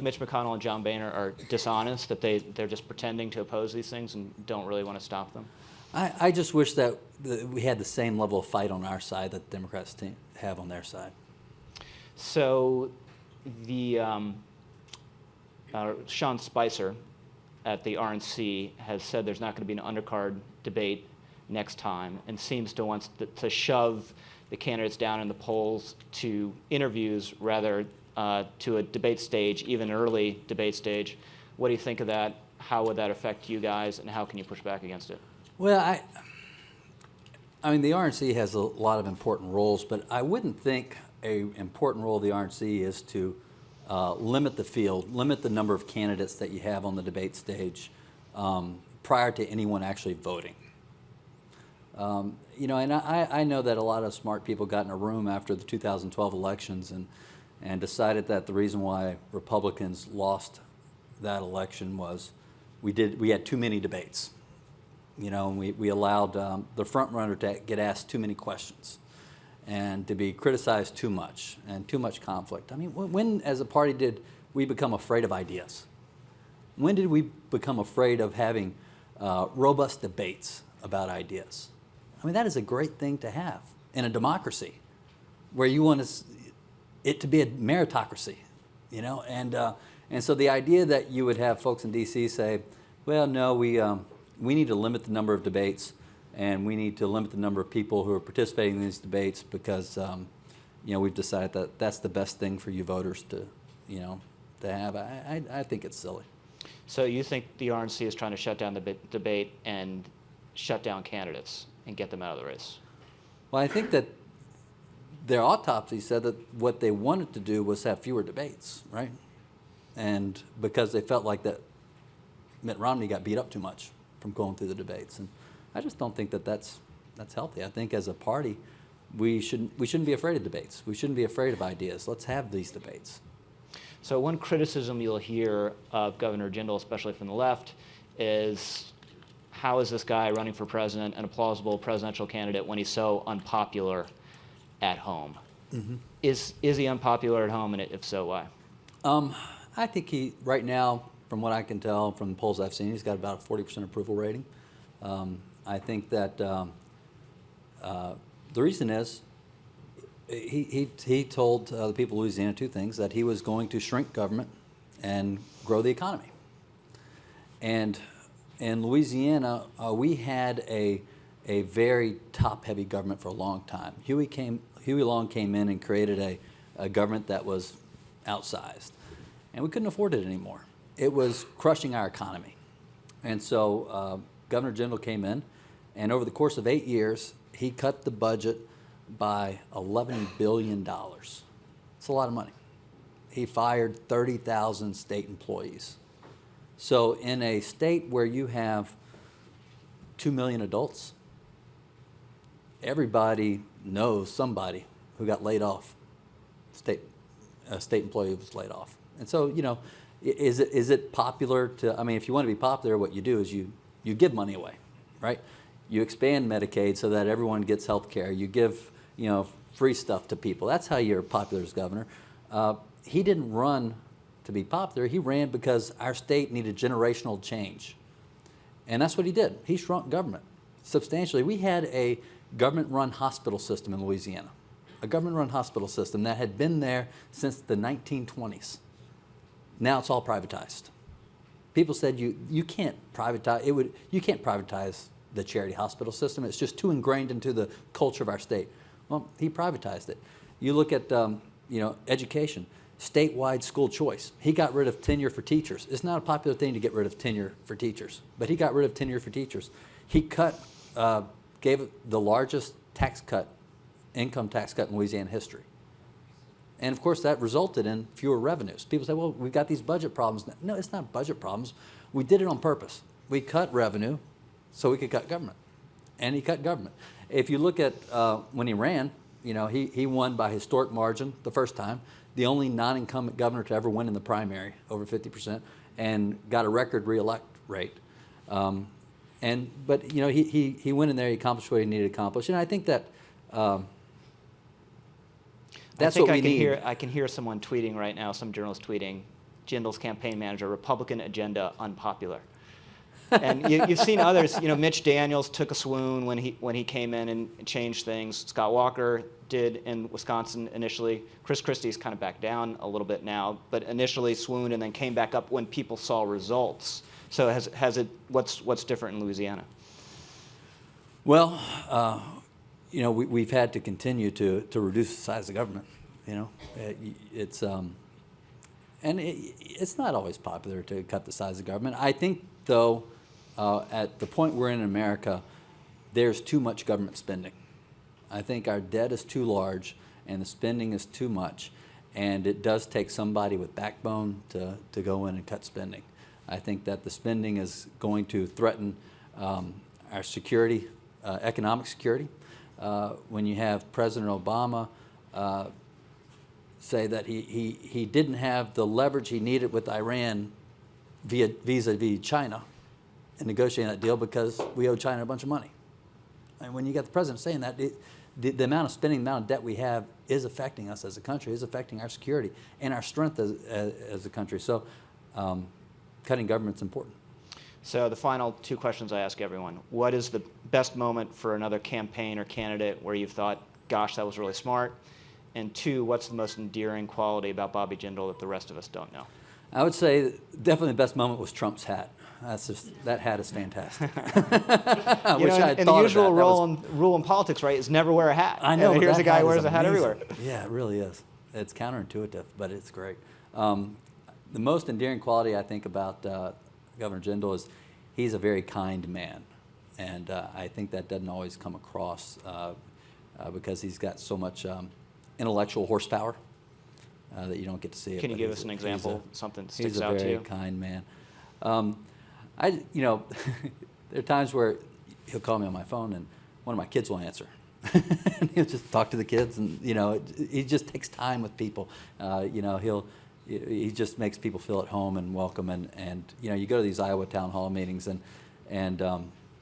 Mitch McConnell and John Boehner are dishonest, that they're just pretending to oppose these things and don't really want to stop them? I just wish that we had the same level of fight on our side that the Democrats have on their side. So the Sean Spicer at the RNC has said there's not going to be an undercard debate next time, and seems to want to shove the candidates down in the polls to interviews rather to a debate stage, even early debate stage. What do you think of that? How would that affect you guys, and how can you push back against it? Well, I mean, the RNC has a lot of important roles, but I wouldn't think an important role of the RNC is to limit the field, limit the number of candidates that you have on the debate stage prior to anyone actually voting. You know, and I know that a lot of smart people got in a room after the 2012 elections and decided that the reason why Republicans lost that election was we had too many debates. You know, and we allowed the front runner to get asked too many questions and to be criticized too much and too much conflict. I mean, when as a party did we become afraid of ideas? When did we become afraid of having robust debates about ideas? I mean, that is a great thing to have in a democracy where you want it to be a meritocracy, you know? And so the idea that you would have folks in D.C. say, well, no, we need to limit the number of debates, and we need to limit the number of people who are participating in these debates because, you know, we've decided that that's the best thing for you voters to, you know, to have. I think it's silly. So you think the RNC is trying to shut down the debate and shut down candidates and get them out of the race? Well, I think that their autopsy said that what they wanted to do was have fewer debates, right? And because they felt like that Mitt Romney got beat up too much from going through the debates. And I just don't think that that's healthy. I think as a party, we shouldn't be afraid of debates. We shouldn't be afraid of ideas. Let's have these debates. So one criticism you'll hear of Governor Jindal, especially from the left, is how is this guy running for president and a plausible presidential candidate when he's so unpopular at home? Mm-hmm. Is he unpopular at home, and if so, why? I think right now, from what I can tell from the polls I've seen, he's got about a 40% approval rating. I think that the reason is he told the people of Louisiana two things: that he was going to shrink government and grow the economy. And in Louisiana, we had a very top-heavy government for a long time. Huey Long came in and created a government that was outsized, and we couldn't afford it anymore. It was crushing our economy. And so Governor Jindal came in, and over the course of 8 years, he cut the budget by $11 billion. It's a lot of money. He fired 30,000 state employees. So in a state where you have 2 million adults, everybody knows somebody who got laid off. A state employee was laid off. And so, you know, is it popular to, I mean, if you want to be popular, what you do is you give money away, right? You expand Medicaid so that everyone gets health care. You give, you know, free stuff to people. That's how you're popular as governor. He didn't run to be popular. He ran because our state needed generational change. And that's what he did. He shrunk government substantially. We had a government-run hospital system in Louisiana, a government-run hospital system that had been there since the 1920s. Now it's all privatized. People said you can't privatize you can't privatize the charity hospital system. It's just too ingrained into the culture of our state. Well, he privatized it. You look at you know, education, statewide school choice. He got rid of tenure for teachers. It's not a popular thing to get rid of tenure for teachers, but he got rid of tenure for teachers. He gave the largest income tax cut in Louisiana history. And of course, that resulted in fewer revenues. People say, well, we've got these budget problems. No, it's not budget problems. We did it on purpose. We cut revenue so we could cut government. And he cut government. If you look at when he ran, you know, he won by historic margin the first time, the only non-incumbent governor to ever win in the primary, over 50%, and got a record re-elect rate. But you know, he went in there, he accomplished what he needed to accomplish. And I think that that's what we need. I can hear someone tweeting right now, some journalist tweeting, Jindal's campaign manager, Republican agenda unpopular. And you've seen others. You know, Mitch Daniels took a swoon when he came in and changed things. Scott Walker did in Wisconsin initially. Chris Christie's kind of backed down a little bit now, but initially swooned and then came back up when people saw results. So has it? What's different in Louisiana? Well, you know, we've had to continue to reduce the size of government. You know, it's not always popular to cut the size of government. I think, though, at the point we're in America, there's too much government spending. I think our debt is too large and the spending is too much, and it does take somebody with backbone to go in and cut spending. I think that the spending is going to threaten our security, economic security. When you have President Obama say that he didn't have the leverage he needed with Iran vis-a-vis China in negotiating that deal because we owe China a bunch of money. And when you get the president saying that, the amount of spending, the amount of debt we have is affecting us as a country, is affecting our security and our strength as a country. So cutting government's important. So the final two questions I ask everyone. What is the best moment for another campaign or candidate where you've thought, gosh, that was really smart? And two, what's the most endearing quality about Bobby Jindal that the rest of us don't know? I would say definitely the best moment was Trump's hat. That hat is fantastic. I wish I had and thought the usual of that. rule in politics, right, is never wear a hat. I know. And but here's that a guy who hat is wears a hat amazing. everywhere. Yeah, it really is. It's counterintuitive, but it's great. The most endearing quality I think about Governor Jindal is he's a very kind man, and I think that doesn't always come across because he's got so much intellectual horsepower that you don't get to see it. Can you but give us an example, something that sticks he's out to a very you? kind man. There are times where he'll call me on my phone and one of my kids will answer. And he'll just talk to the kids, and he just takes time with people. He just makes people feel at home and welcome. And you go to these Iowa town hall meetings, and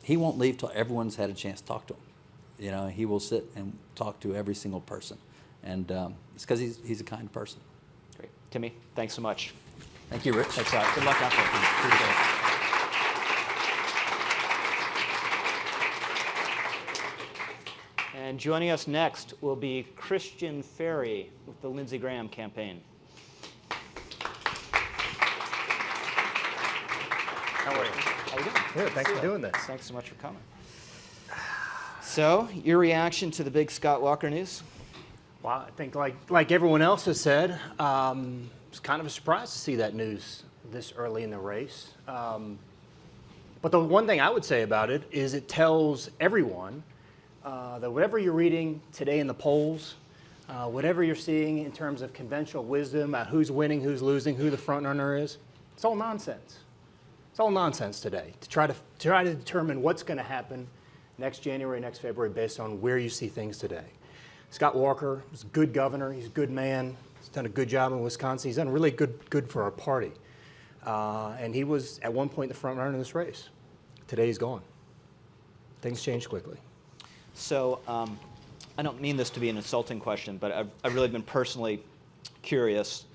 he won't leave till everyone's had a chance to talk to him. He will sit and talk to every single person, and it's because he's a kind person. Great. Timmy, thanks so much. Thank you, Rich. Thanks a lot. Good luck out there. Appreciate it. And joining us next will be Christian Ferry with the Lindsey Graham campaign. How are you? How you doing? Good, thanks for doing this. Thanks so much for coming. So, your reaction to the big Scott Walker news? Well, I think like everyone else has said, it's kind of a surprise to see that news this early in the race. But the one thing I would say about it is it tells everyone that whatever you're reading today in the polls, whatever you're seeing in terms of conventional wisdom about who's winning, who's losing, who the front runner is, it's all nonsense. It's all nonsense today to try to determine what's going to happen next January, next February, based on where you see things today. Scott Walker is a good governor. He's a good man. He's done a good job in Wisconsin. He's done really good for our party. And he was at one point the front runner in this race. Today he's gone. Things change quickly. So, I don't mean this to be an insulting question, but I've really been personally curious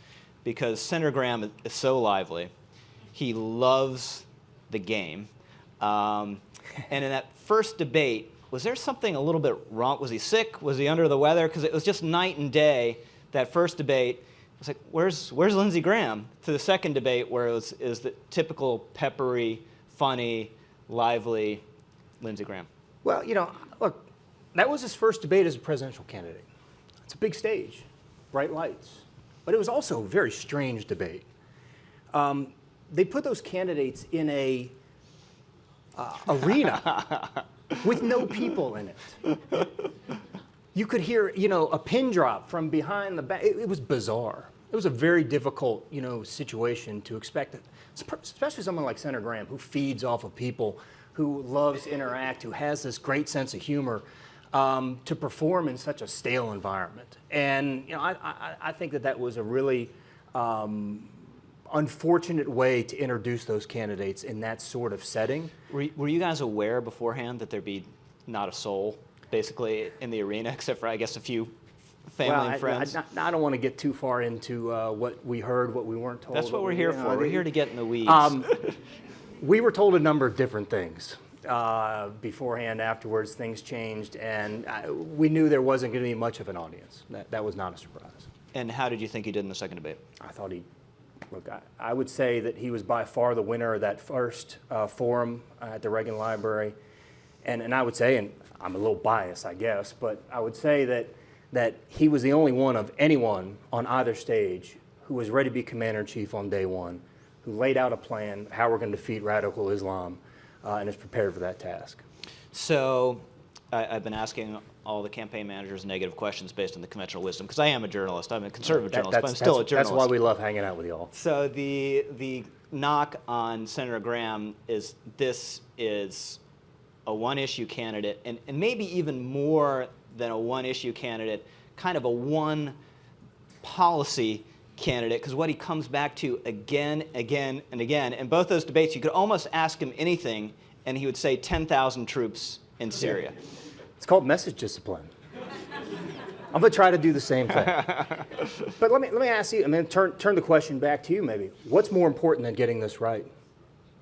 because Senator Graham is so lively. He loves the game. And in that first debate, was there something a little bit wrong? Was he sick? Was he under the weather? Because it was just night and day, that first debate. It was like, where's Lindsey Graham? To the second debate where is the typical peppery, funny, lively Lindsey Graham. Well, look, that was his first debate as a presidential candidate. It's a big stage, bright lights. But it was also a very strange debate. They put those candidates in a arena with no people in it. You could hear, a pin drop from behind the back. It was bizarre. It was a very difficult, situation to expect, especially someone like Senator Graham, who feeds off of people, who loves to interact, who has this great sense of humor, to perform in such a stale environment. And I think that was a really unfortunate way to introduce those candidates in that sort of setting. Were you guys aware beforehand that there'd be not a soul, basically, in the arena, except for, I guess, a few family and friends? I don't want to get too far into what we heard, what we weren't told. That's what we're here for. We're here to get in the weeds. We were told a number of different things beforehand, afterwards. Things changed, and we knew there wasn't going to be much of an audience. That was not a surprise. And how did you think he did in the second debate? I thought I would say that he was by far the winner of that first forum at the Reagan Library. And I would say, and I'm a little biased, I guess, but I would say that he was the only one of anyone on either stage who was ready to be commander-in-chief on day one, who laid out a plan how we're going to defeat radical Islam, and is prepared for that task. So I've been asking all the campaign managers negative questions based on the conventional wisdom, because I am a journalist. I'm a conservative journalist, but I'm still a journalist. That's why we love hanging out with y'all. So the knock on Senator Graham is this is a one-issue candidate, and maybe even more than a one-issue candidate, kind of a one-policy candidate, because what he comes back to again, again, and again, in both those debates, you could almost ask him anything, and he would say 10,000 troops in Syria. It's called message discipline. I'm going to try to do the same thing. But let me ask you, turn the question back to you maybe. What's more important than getting this right?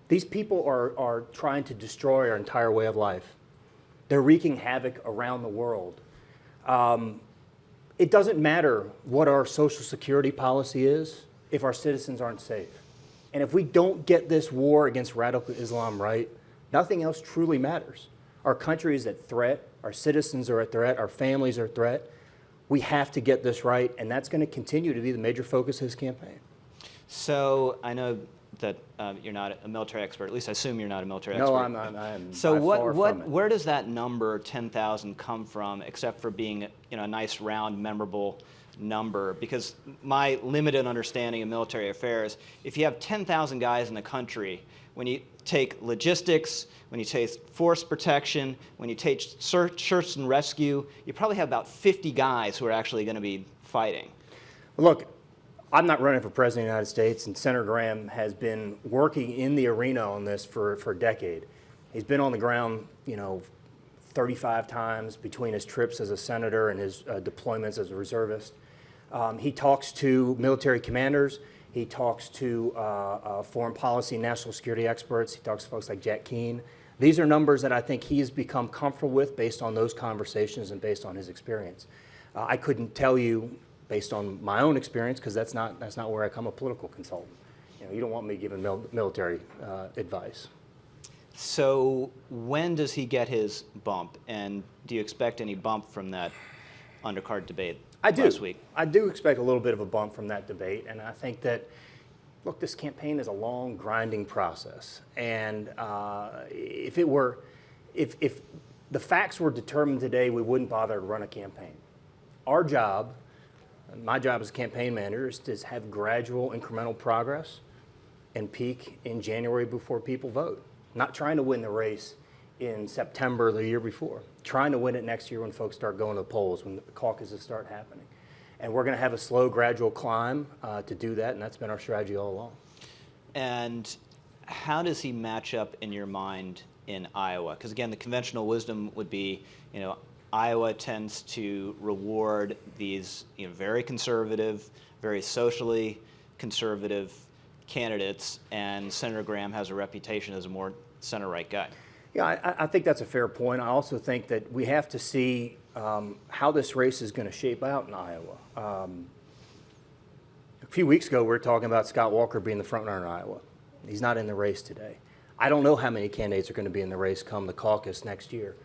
These people are trying to destroy our entire way of life. They're wreaking havoc around the world. It doesn't matter what our Social Security policy is if our citizens aren't safe. And if we don't get this war against radical Islam right, nothing else truly matters. Our country is at threat, our citizens are at threat, our families are at threat. We have to get this right, and that's going to continue to be the major focus of his campaign. So I know that you're not a military expert. At least I assume you're not a military expert. No, I'm So far from it. where does that number 10,000 come from, except for being a nice round memorable number? Because my limited understanding of military affairs, if you have 10,000 guys in the country, when you take logistics, when you take force protection, when you take search and rescue, you probably have about 50 guys who are actually going to be fighting. Look, I'm not running for president of the United States, and Senator Graham has been working in the arena on this for a decade. He's been on the ground, 35 times between his trips as a senator and his deployments as a reservist. He talks to military commanders. He talks to foreign policy, national security experts. He talks to folks like Jack Keane. These are numbers that I think he's become comfortable with based on those conversations and based on his experience. I couldn't tell you based on my own experience, because that's not where I come a political consultant. You don't want me giving military advice. So when does he get his bump? And do you expect any bump from that undercard debate last week? I do expect a little bit of a bump from that debate, and I think that, look, this campaign is a long, grinding process. And if the facts were determined today, we wouldn't bother to run a campaign. Our job, my job as a campaign manager, is to have gradual, incremental progress and peak in January before people vote. Not trying to win the race in September the year before. Trying to win it next year when folks start going to the polls, when the caucuses start happening. And we're going to have a slow, gradual climb to do that, and that's been our strategy all along. And how does he match up in your mind in Iowa? Because again, the conventional wisdom would be, Iowa tends to reward these very conservative, very socially conservative candidates, and Senator Graham has a reputation as a more center-right guy. Yeah, I think that's a fair point. I also think that we have to see how this race is going to shape out in Iowa. A few weeks ago, we were talking about Scott Walker being the front runner in Iowa. He's not in the race today. I don't know how many candidates are going to be in the race come the caucus next year.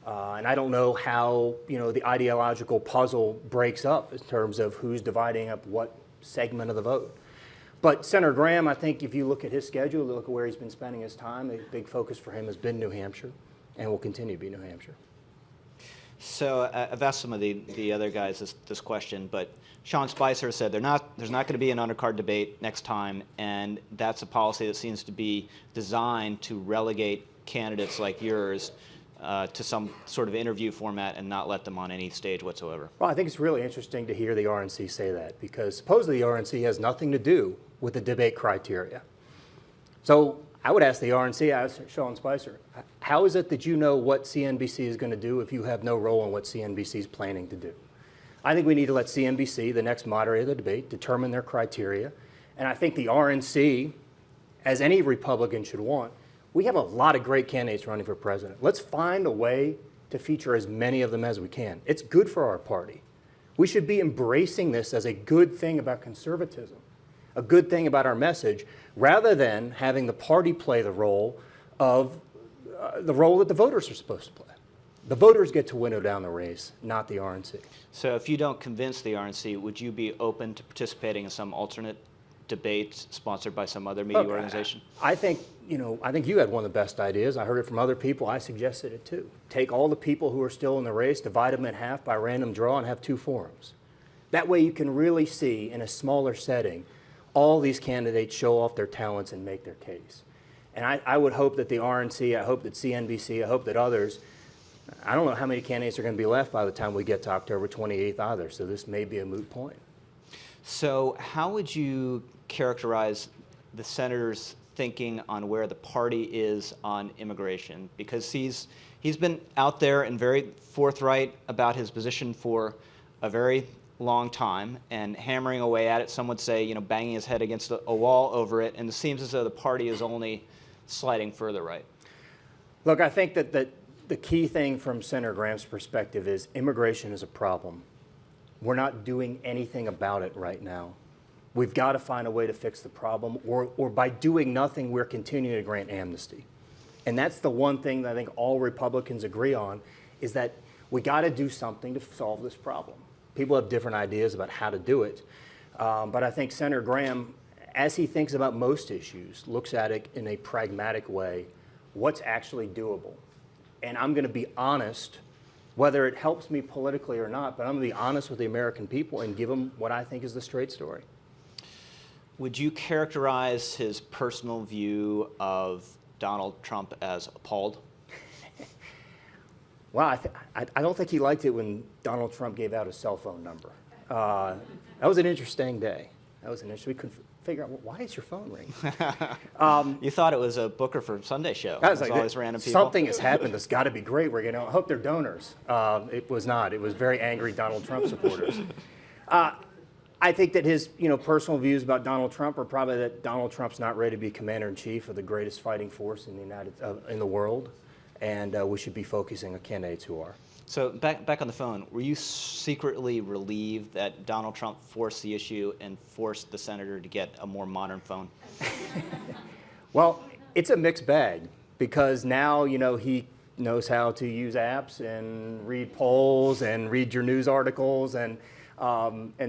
And I don't know how the ideological puzzle breaks up in terms of who's dividing up what segment of the vote. But Senator Graham, I think if you look at his schedule, look at where he's been spending his time, a big focus for him has been New Hampshire and will continue to be New Hampshire. So I've asked some of the other guys this question, but Sean Spicer said there's not going to be an undercard debate next time, and that's a policy that seems to be designed to relegate candidates like yours to some sort of interview format and not let them on any stage whatsoever. Well, I think it's really interesting to hear the RNC say that, because supposedly the RNC has nothing to do with the debate criteria. So I would ask the RNC, ask Sean Spicer, how is it that you know what CNBC is going to do if you have no role in what CNBC is planning to do? I think we need to let CNBC, the next moderator of the debate, determine their criteria. And I think the RNC, as any Republican should want, we have a lot of great candidates running for president. Let's find a way to feature as many of them as we can. It's good for our party. We should be embracing this as a good thing about conservatism, a good thing about our message, rather than having the party play the role that the voters are supposed to play. The voters get to winnow down the race, not the RNC. So if you don't convince the RNC, would you be open to participating in some alternate debate sponsored by some other media organization? I think you had one of the best ideas. I heard it from other people. I suggested it too. Take all the people who are still in the race, divide them in half by random draw, and have 2 forums. That way you can really see in a smaller setting all these candidates show off their talents and make their case. And I would hope that the RNC, I hope that CNBC, I hope that others, I don't know how many candidates are going to be left by the time we get to October 28th either, so this may be a moot point. So how would you characterize the senator's thinking on where the party is on immigration? Because he's been out there and very forthright about his position for a very long time and hammering away at it. Some would say, banging his head against a wall over it, and it seems as though the party is only sliding further right. Look, I think that the key thing from Senator Graham's perspective is immigration is a problem. We're not doing anything about it right now. We've got to find a way to fix the problem, or by doing nothing, we're continuing to grant amnesty. And that's the one thing that I think all Republicans agree on, is that we got to do something to solve this problem. People have different ideas about how to do it, but I think Senator Graham, as he thinks about most issues, looks at it in a pragmatic way, what's actually doable. And I'm going to be honest, whether it helps me politically or not, but I'm going to be honest with the American people and give them what I think is the straight story. Would you characterize his personal view of Donald Trump as appalled? Well, I don't think he liked it when Donald Trump gave out his cell phone number. That was an interesting day. We couldn't figure out, why is your phone ringing? You thought it was a Booker for Sunday show. I was It like, all these random people. something has happened that's got to be great. I hope they're donors. It was not. It was very angry Donald Trump supporters. I think that his personal views about Donald Trump are probably that Donald Trump's not ready to be commander-in-chief of the greatest fighting force in the world, and we should be focusing on candidates who are. So back on the phone, were you secretly relieved that Donald Trump forced the issue and forced the senator to get a more modern phone? Well, it's a mixed bag, because now he knows how to use apps and read polls and read your news articles, and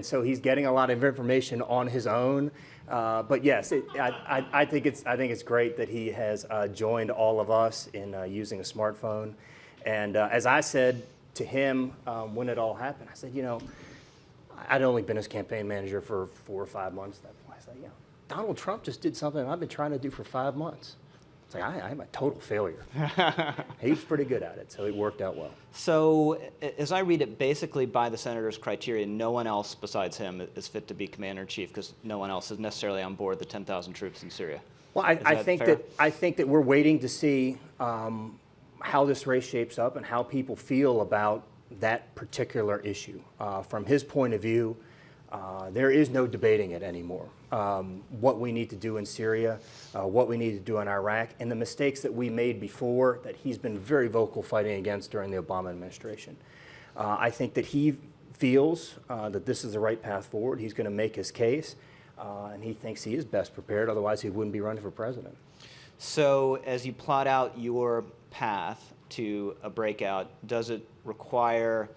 so he's getting a lot of information on his own. But yes, I think it's great that he has joined all of us in using a smartphone. And as I said to him when it all happened, I said, I'd only been his campaign manager for 4 or 5 months at that point. I said, Donald Trump just did something I've been trying to do for 5 months. It's like, I'm a total failure. He was pretty good at it, so it worked out well. So as I read it, basically by the senator's criteria, no one else besides him is fit to be commander-in-chief, because no one else is necessarily on board the 10,000 troops in Syria. Well, I think that we're waiting to see how this race shapes up and how people feel about that particular issue. From his point of view, there is no debating it anymore. What we need to do in Syria, what we need to do in Iraq, and the mistakes that we made before that he's been very vocal fighting against during the Obama administration. I think that he feels that this is the right path forward. He's going to make his case, and he thinks he is best prepared. Otherwise, he wouldn't be running for president. So as you plot out your path to a breakout, does it require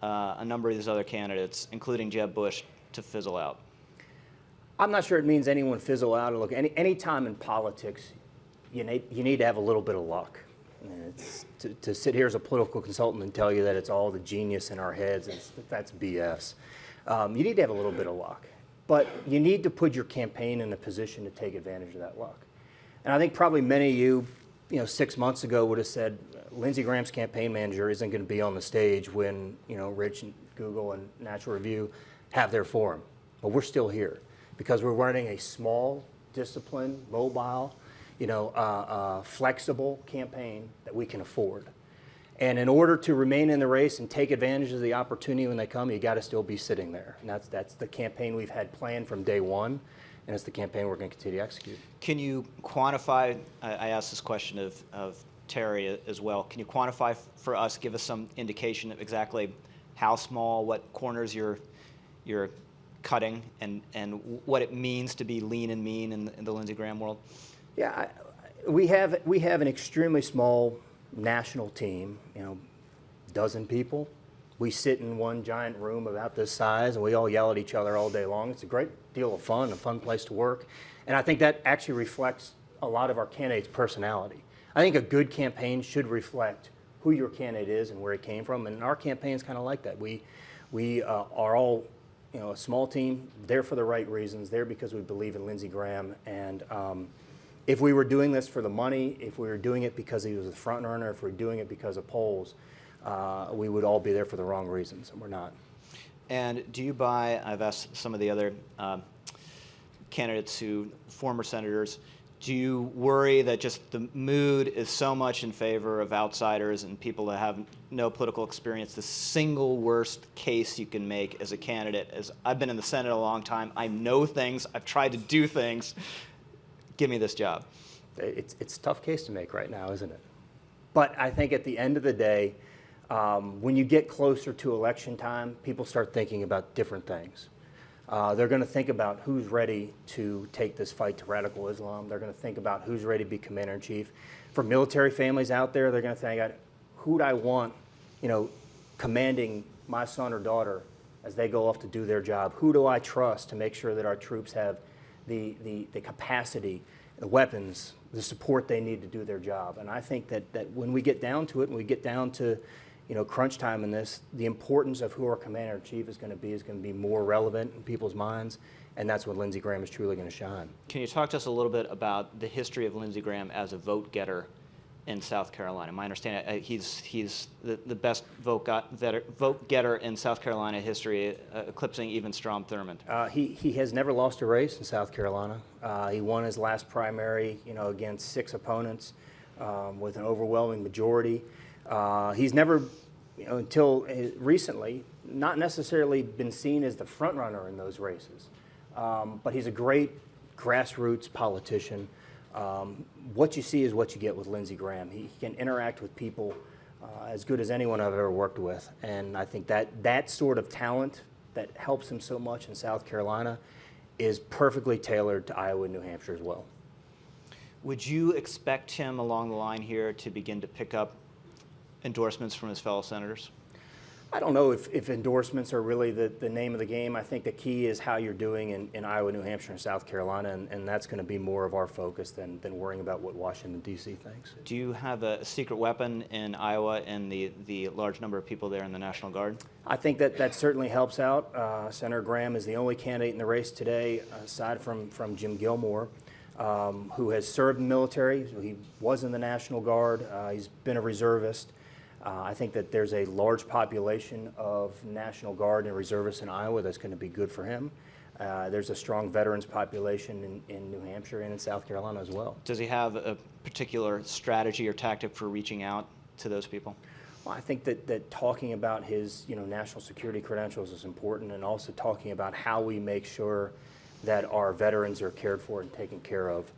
a number of these other candidates, including Jeb Bush, to fizzle out? I'm not sure it means anyone fizzle out. Or look, any time in politics, you need to have a little bit of luck. To sit here as a political consultant and tell you that it's all the genius in our heads, that's BS. You need to have a little bit of luck. But you need to put your campaign in a position to take advantage of that luck. And I think probably many of you, 6 months ago would have said, Lindsey Graham's campaign manager isn't going to be on the stage when Rich and Google and Natural Review have their forum. But we're still here because we're running a small, disciplined, mobile, flexible campaign that we can afford. And in order to remain in the race and take advantage of the opportunity when they come, you got to still be sitting there. And that's the campaign we've had planned from day one, and it's the campaign we're going to continue to execute. Can you quantify, I asked this question of Terry as well, can you quantify for us, give us some indication of exactly how small, what corners you're cutting, and what it means to be lean and mean in the Lindsey Graham world? Yeah, we have an extremely small national team, dozen people, We sit in one giant room about this size, and we all yell at each other all day long. It's a great deal of fun, a fun place to work. And I think that actually reflects a lot of our candidates' personality. I think a good campaign should reflect who your candidate is and where he came from, and our campaign is kind of like that. We are all, a small team, there for the right reasons, there because we believe in Lindsey Graham. And if we were doing this for the money, if we were doing it because he was the front runner, if we were doing it because of polls, we would all be there for the wrong reasons, and we're not. And do you buy, I've asked some of the other candidates who, former senators, do you worry that just the mood is so much in favor of outsiders and people that have no political experience? The single worst case you can make as a candidate is, I've been in the Senate a long time, I know things, I've tried to do things, give me this job. It's a tough case to make right now, isn't it? But I think at the end of the day, when you get closer to election time, people start thinking about different things. They're going to think about who's ready to take this fight to radical Islam. They're going to think about who's ready to be commander-in-chief. For military families out there, they're going to think, who do I want, commanding my son or daughter as they go off to do their job? Who do I trust to make sure that our troops have the capacity, the weapons, the support they need to do their job? And I think that when we get down to it, and we get down to crunch time in this, the importance of who our commander-in-chief is going to be more relevant in people's minds, and that's when Lindsey Graham is truly going to shine. Can you talk to us a little bit about the history of Lindsey Graham as a vote getter in South Carolina? My understanding, he's the best vote getter in South Carolina history, eclipsing even Strom Thurmond. He has never lost a race in South Carolina. He won his last primary, against 6 opponents with an overwhelming majority. He's never, until recently, not necessarily been seen as the front runner in those races. But he's a great grassroots politician. What you see is what you get with Lindsey Graham. He can interact with people as good as anyone I've ever worked with. And I think that sort of talent that helps him so much in South Carolina is perfectly tailored to Iowa and New Hampshire as well. Would you expect him along the line here to begin to pick up endorsements from his fellow senators? I don't know if endorsements are really the name of the game. I think the key is how you're doing in Iowa, New Hampshire, and South Carolina, and that's going to be more of our focus than worrying about what Washington, D.C. thinks. Do you have a secret weapon in Iowa and the large number of people there in the National Guard? I think that certainly helps out. Senator Graham is the only candidate in the race today, aside from Jim Gilmore, who has served in the military. He was in the National Guard. He's been a reservist. I think that there's a large population of National Guard and reservists in Iowa that's going to be good for him. There's a strong veterans population in New Hampshire and in South Carolina as well. Does he have a particular strategy or tactic for reaching out to those people? Well, I think that talking about his national security credentials is important, and also talking about how we make sure that our veterans are cared for and taken care of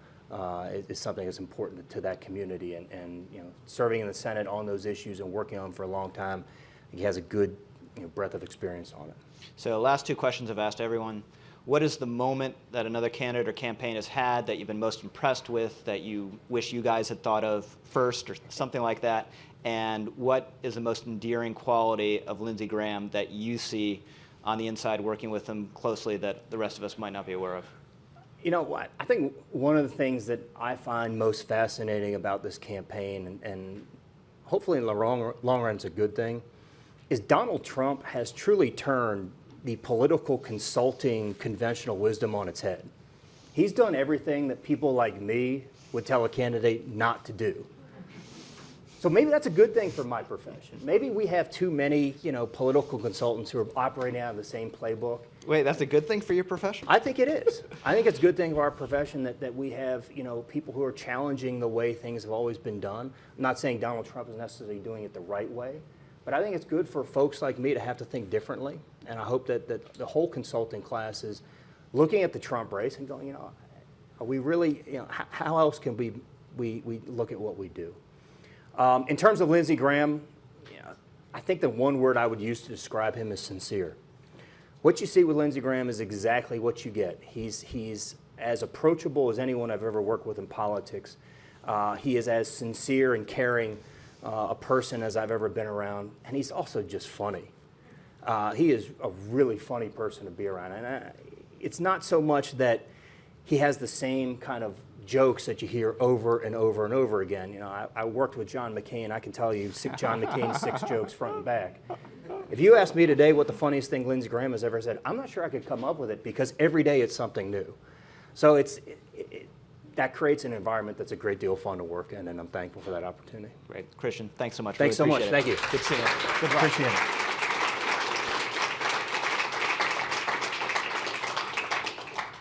is something that's important to that community. And serving in the Senate on those issues and working on them for a long time, he has a good breadth of experience on it. So last 2 questions I've asked everyone. What is the moment that another candidate or campaign has had that you've been most impressed with, that you wish you guys had thought of first, or something like that? And what is the most endearing quality of Lindsey Graham that you see on the inside working with him closely that the rest of us might not be aware of? You know what? I think one of the things that I find most fascinating about this campaign, and hopefully in the long run it's a good thing, is Donald Trump has truly turned the political consulting conventional wisdom on its head. He's done everything that people like me would tell a candidate not to do. So maybe that's a good thing for my profession. Maybe we have too many, political consultants who are operating out of the same playbook. Wait, that's a good thing for your profession? I think it is. I think it's a good thing for our profession that we have, people who are challenging the way things have always been done. I'm not saying Donald Trump is necessarily doing it the right way, but I think it's good for folks like me to have to think differently. And I hope that the whole consulting class is looking at the Trump race and going, are we really, how else can we look at what we do? In terms of Lindsey Graham, I think the one word I would use to describe him is sincere. What you see with Lindsey Graham is exactly what you get. He's as approachable as anyone I've ever worked with in politics. He is as sincere and caring a person as I've ever been around, and he's also just funny. He is a really funny person to be around. And it's not so much that he has the same kind of jokes that you hear over and over and over again. You know, I worked with John McCain. I can tell you John McCain's 6 jokes front and back. If you ask me today what the funniest thing Lindsey Graham has ever said, I'm not sure I could come up with it because every day it's something new. So that creates an environment that's a great deal of fun to work in, and I'm thankful for that opportunity. Great. Christian, thanks so much. Thanks so much. Appreciate it. Thank you. Good seeing you. Good luck. Appreciate it.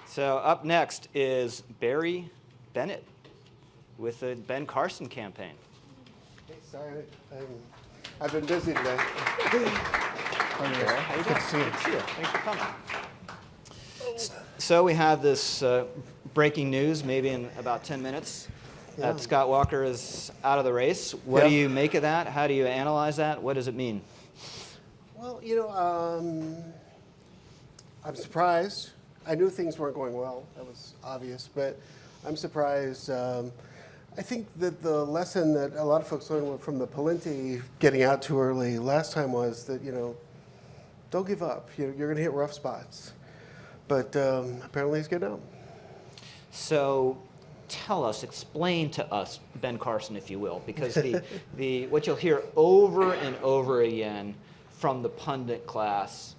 So up next is Barry Bennett with the Ben Carson campaign. Hey, sorry, I've been busy today. How you doing? Good to see you. Thanks for coming. So we have this breaking news, maybe in about 10 minutes, that Scott Walker is out of the race. What do you make of that? How do you analyze that? What does it mean? Well, you know, I'm surprised. I knew things weren't going well. That was obvious, but I'm surprised. I think that the lesson that a lot of folks learned from the Palenti getting out too early last time was that, you know, don't give up. You're going to hit rough spots. But apparently he's getting out. So tell us, explain to us Ben Carson, if you will, because what you'll hear over and over again from the pundit class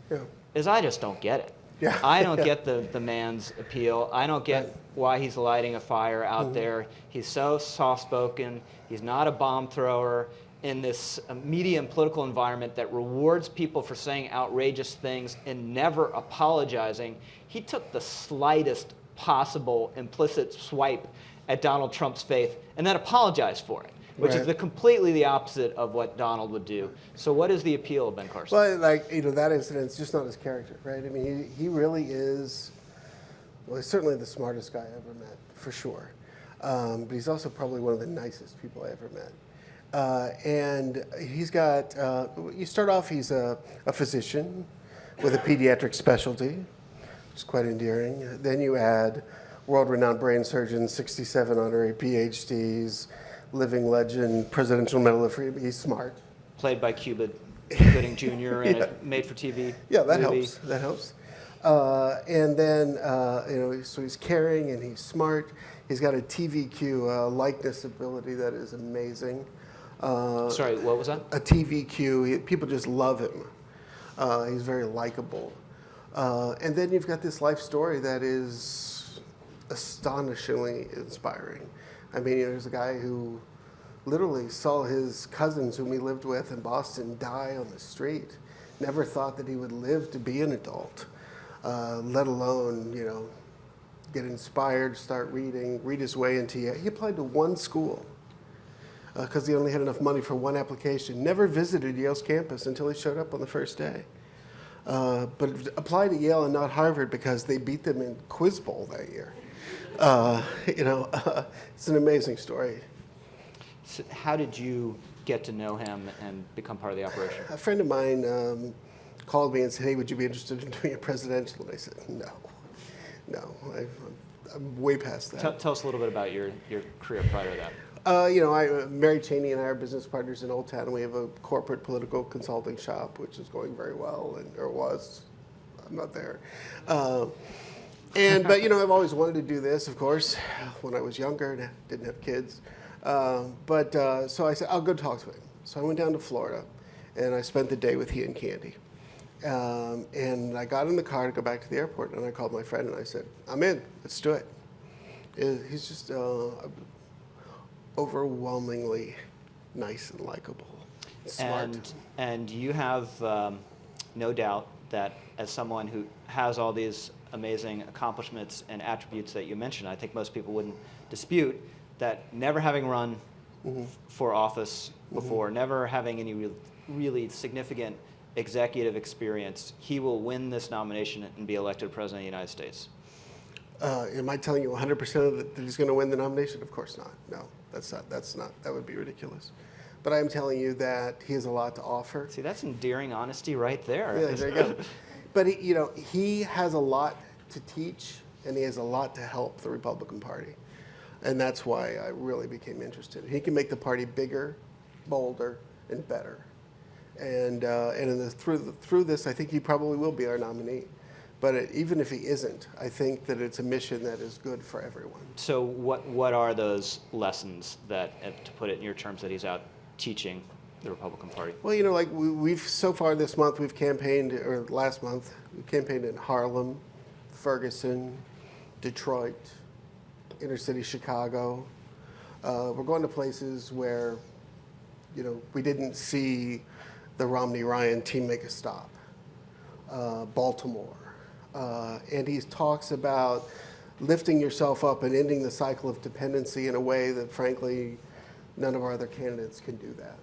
is I just don't get it. Yeah. I don't get the man's appeal. I don't get why he's lighting a fire out there. He's so soft-spoken. He's not a bomb thrower in this media and political environment that rewards people for saying outrageous things and never apologizing. He took the slightest possible implicit swipe at Donald Trump's faith and then apologized for it, which is completely the opposite of what Donald would do. So what is the appeal of Ben Carson? Well, like, you know, that incident's just not his character, right? I mean, he really is, well, he's certainly the smartest guy I ever met, for sure. But he's also probably one of the nicest people I ever met. And he's got, you start off, he's a physician with a pediatric specialty, which is quite endearing. Then you add world-renowned brain surgeon, 67 honorary PhDs, living legend, Presidential Medal of Freedom. He's smart. Played by Cuba Gooding Jr. in a made-for-TV that movie. helps. That helps. And then, you know, so he's caring and he's smart. He's got a TVQ likeness ability that is amazing. Sorry, what was that? A TVQ. People just love him. He's very likable. And then you've got this life story that is astonishingly inspiring. I mean, there's a guy who literally saw his cousins whom he lived with in Boston die on the street. Never thought that he would live to be an adult, let alone, you know, get inspired, start reading, read his way into Yale. He applied to one school because he only had enough money for one application. Never visited Yale's campus until he showed up on the first day. But applied to Yale and not Harvard because they beat them in Quiz Bowl that year. You know, it's an amazing story. So how did you get to know him and become part of the operation? A friend of mine called me and said, hey, would you be interested in doing a presidential? And I said, no, I'm way past that. Tell us a little bit about your career prior to that. You know, Mary Cheney and I are business partners in Old Town, and we have a corporate political consulting shop, which is going very well, or was. I'm not there. But, you know, I've always wanted to do this, of course, when I was younger and didn't have kids. So I said, I'll go talk to him. So I went down to Florida, and I spent the day with he and Candy. And I got in the car to go back to the airport, and I called my friend, and I said, I'm in. Let's do it. He's just overwhelmingly nice and likable, smart. And you have no doubt that as someone who has all these amazing accomplishments and attributes that you mentioned, I think most people wouldn't dispute that never having run for office before, never having any really significant executive experience, he will win this nomination and be elected President of the United States. Am I telling you 100% that he's going to win the nomination? Of course not. No, that's not. That would be ridiculous. But I'm telling you that he has a lot to offer. See, that's endearing honesty right there. Yeah, there you go. But he has a lot to teach, and he has a lot to help the Republican Party, and that's why I really became interested. He can make the party bigger, bolder, and better. And through this, I think he probably will be our nominee. But even if he isn't, I think that it's a mission that is good for everyone. So what are those lessons that, to put it in your terms, that he's out teaching the Republican Party? Well, like we've so far this month, we've campaigned, or last month, we campaigned in Harlem, Ferguson, Detroit, inner city Chicago. We're going to places where, we didn't see the Romney-Ryan team make a stop. Baltimore. And he talks about lifting yourself up and ending the cycle of dependency in a way that, frankly, none of our other candidates can do that.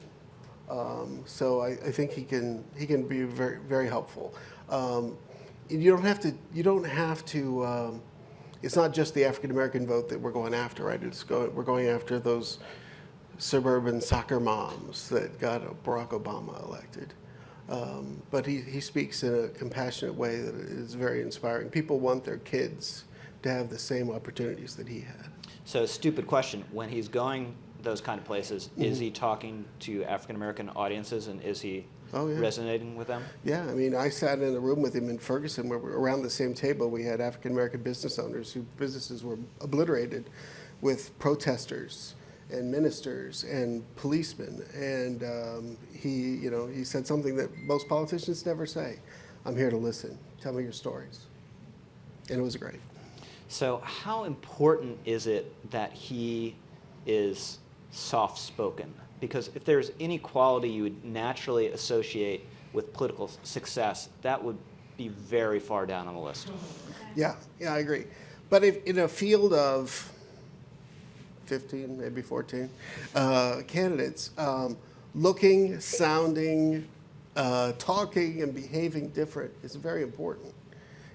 So I think he can be very, very helpful. You don't have to. It's not just the African American vote that we're going after, right? We're going after those suburban soccer moms that got Barack Obama elected. But he speaks in a compassionate way that is very inspiring. People want their kids to have the same opportunities that he had. So, stupid question. When he's going those kind of places, is he talking to African American audiences, and is he resonating with them? Yeah, I mean, I sat in a room with him in Ferguson where around the same table we had African American business owners whose businesses were obliterated with protesters and ministers and policemen, and he said something that most politicians never say: "I'm here to listen. Tell me your stories," and it was great. So, how important is it that he is soft-spoken? Because if there's any quality you would naturally associate with political success, that would be very far down on the list. Yeah, I agree. But if in a field of 15, maybe 14 candidates, looking, sounding, talking, and behaving different is very important.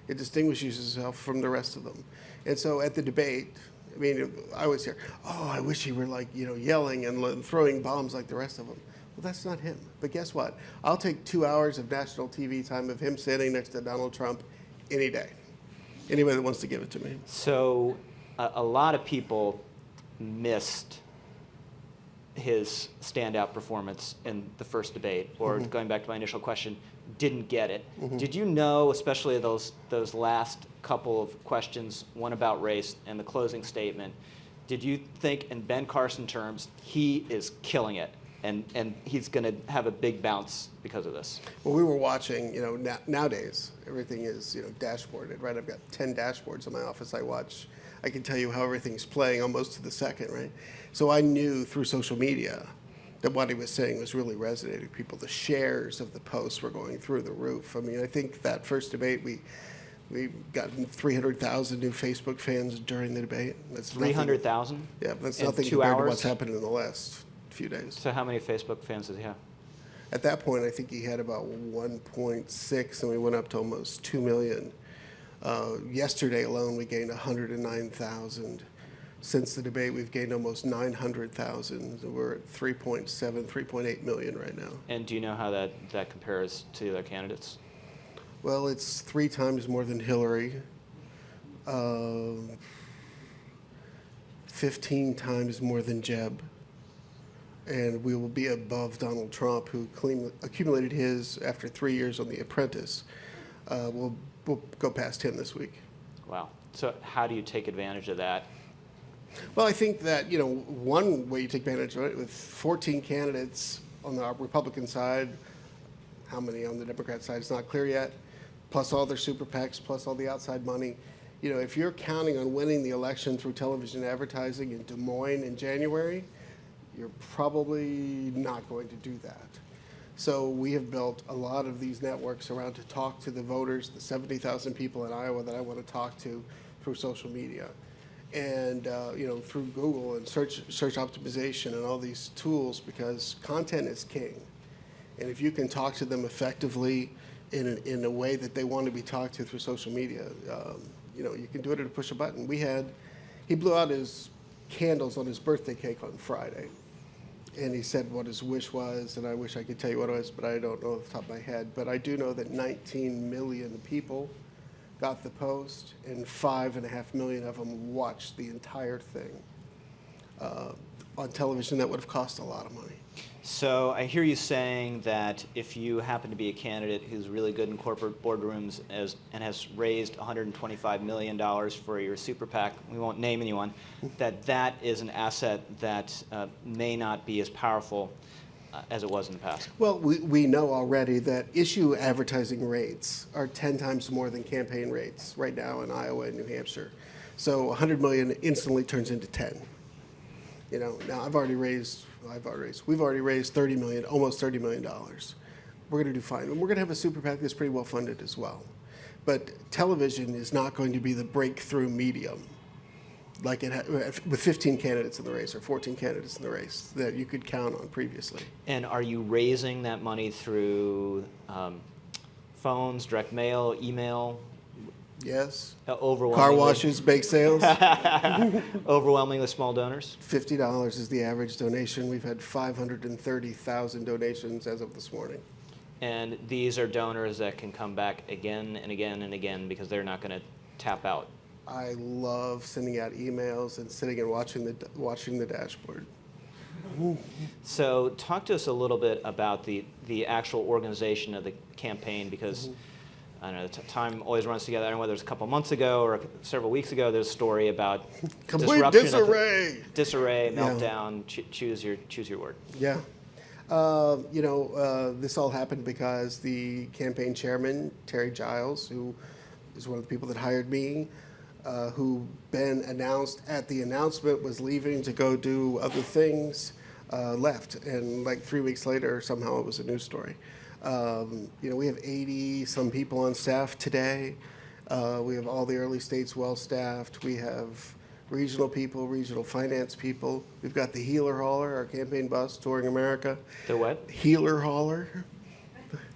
It distinguishes yourself from the rest of them. And so at the debate, I mean, I always hear, "Oh, I wish he were yelling and throwing bombs like the rest of them." Well, that's not him. But guess what? I'll take 2 hours of national TV time of him standing next to Donald Trump any day. Anybody that wants to give it to me. So, a lot of people missed his standout performance in the first debate, or going back to my initial question, didn't get it. Did you know, especially those last couple of questions, one about race and the closing statement, did you think in Ben Carson terms, he is killing it and he's going to have a big bounce because of this? Well, we were watching, nowadays everything is, dashboarded, right? I've got 10 dashboards in my office I watch. I can tell you how everything's playing almost to the second, right? So I knew through social media that what he was saying was really resonating with people. The shares of the posts were going through the roof. I mean, I think that first debate, we got 300,000 new Facebook fans during the debate. That's 300,000? Yeah, that's in nothing 2 compared to hours? what's happened in the last few days. So how many Facebook fans does he have? At that point, I think he had about 1.6, and we went up to almost 2 million. Yesterday alone, we gained 109,000. Since the debate, we've gained almost 900,000. We're at 3.7, 3.8 million right now. And do you know how that compares to the other candidates? Well, it's 3 times more than Hillary, 15 times more than Jeb, and we will be above Donald Trump, who accumulated his after 3 years on The Apprentice. We'll go past him this week. Wow. So how do you take advantage of that? Well, I think that, one way you take advantage of it, with 14 candidates on the Republican side, how many on the Democrat side is not clear yet, plus all their super PACs, plus all the outside money. If you're counting on winning the election through television advertising in Des Moines in January, you're probably not going to do that. So we have built a lot of these networks around to talk to the voters, the 70,000 people in Iowa that I want to talk to through social media. And through Google and search optimization and all these tools, because content is king. And if you can talk to them effectively in a way that they want to be talked to through social media, you can do it at a push a button. He blew out his candles on his birthday cake on Friday. And he said what his wish was, and I wish I could tell you what it was, but I don't know off the top of my head. But I do know that 19 million people got the post, and 5.5 million of them watched the entire thing on television. That would have cost a lot of money. So I hear you saying that if you happen to be a candidate who's really good in corporate boardrooms and has raised $125 million for your super PAC, we won't name anyone, that is an asset that may not be as powerful as it was in the past. Well, we know already that issue advertising rates are 10 times more than campaign rates right now in Iowa and New Hampshire. So 100 million instantly turns into 10. You know, now we've already raised 30 million, almost $30 million. We're going to do fine. And we're going to have a super PAC that's pretty well funded as well. But television is not going to be the breakthrough medium like with 15 candidates in the race or 14 candidates in the race that you could count on previously. And are you raising that money through phones, direct mail, email? Yes. Overwhelmingly. Car washes, bake sales. Overwhelmingly small donors? $50 is the average donation. We've had 530,000 donations as of this morning. And these are donors that can come back again and again and again because they're not going to tap out. I love sending out emails and sitting and watching the dashboard. So talk to us a little bit about the actual organization of the campaign, because I don't know, time always runs together. I don't know whether it was a couple months ago or several weeks ago, there's a story about Complete disruption disarray. Disarray, Yeah. meltdown, choose your word. Yeah. This all happened because the campaign chairman, Terry Giles, who is one of the people that hired me, who Ben announced at the announcement was leaving to go do other things, left. And like 3 weeks later, somehow it was a news story. We have 80 some people on staff today. We have all the early states well staffed. We have regional people, regional finance people. We've got the Healer Hauler, our campaign bus touring America. The what? Healer Hauler.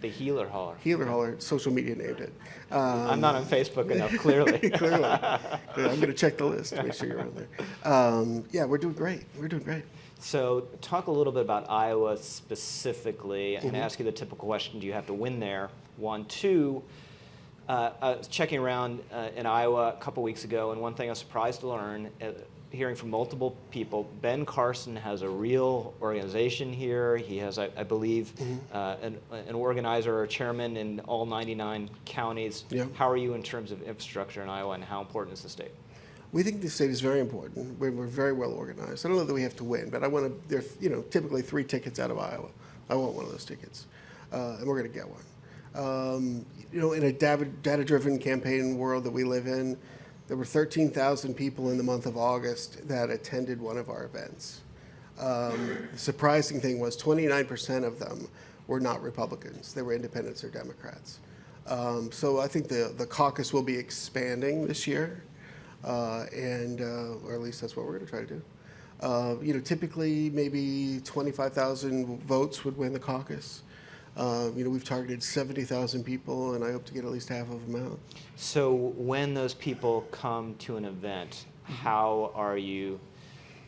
The Healer Hauler. Healer Hauler, social media named it. I'm not on Facebook enough, clearly. Clearly. I'm going to check the list to make sure you're on there. We're doing great. We're doing great. So talk a little bit about Iowa specifically. I'm going to ask you the typical question, do you have to win there? 1, 2, I was checking around in Iowa a couple weeks ago, and one thing I was surprised to learn, hearing from multiple people, Ben Carson has a real organization here. He has, I believe, an organizer or chairman in all 99 counties. Yeah. How are you in terms of infrastructure in Iowa, and how important is the state? We think the state is very important. We're very well organized. I don't know that we have to win, but I want to. There's typically 3 tickets out of Iowa. I want one of those tickets, and we're going to get one. In a data-driven campaign world that we live in, there were 13,000 people in the month of August that attended one of our events. The surprising thing was 29% of them were not Republicans. They were independents or Democrats. So I think the caucus will be expanding this year. Or at least that's what we're going to try to do. Typically maybe 25,000 votes would win the caucus. We've targeted 70,000 people, and I hope to get at least half of them out. So when those people come to an event, how are you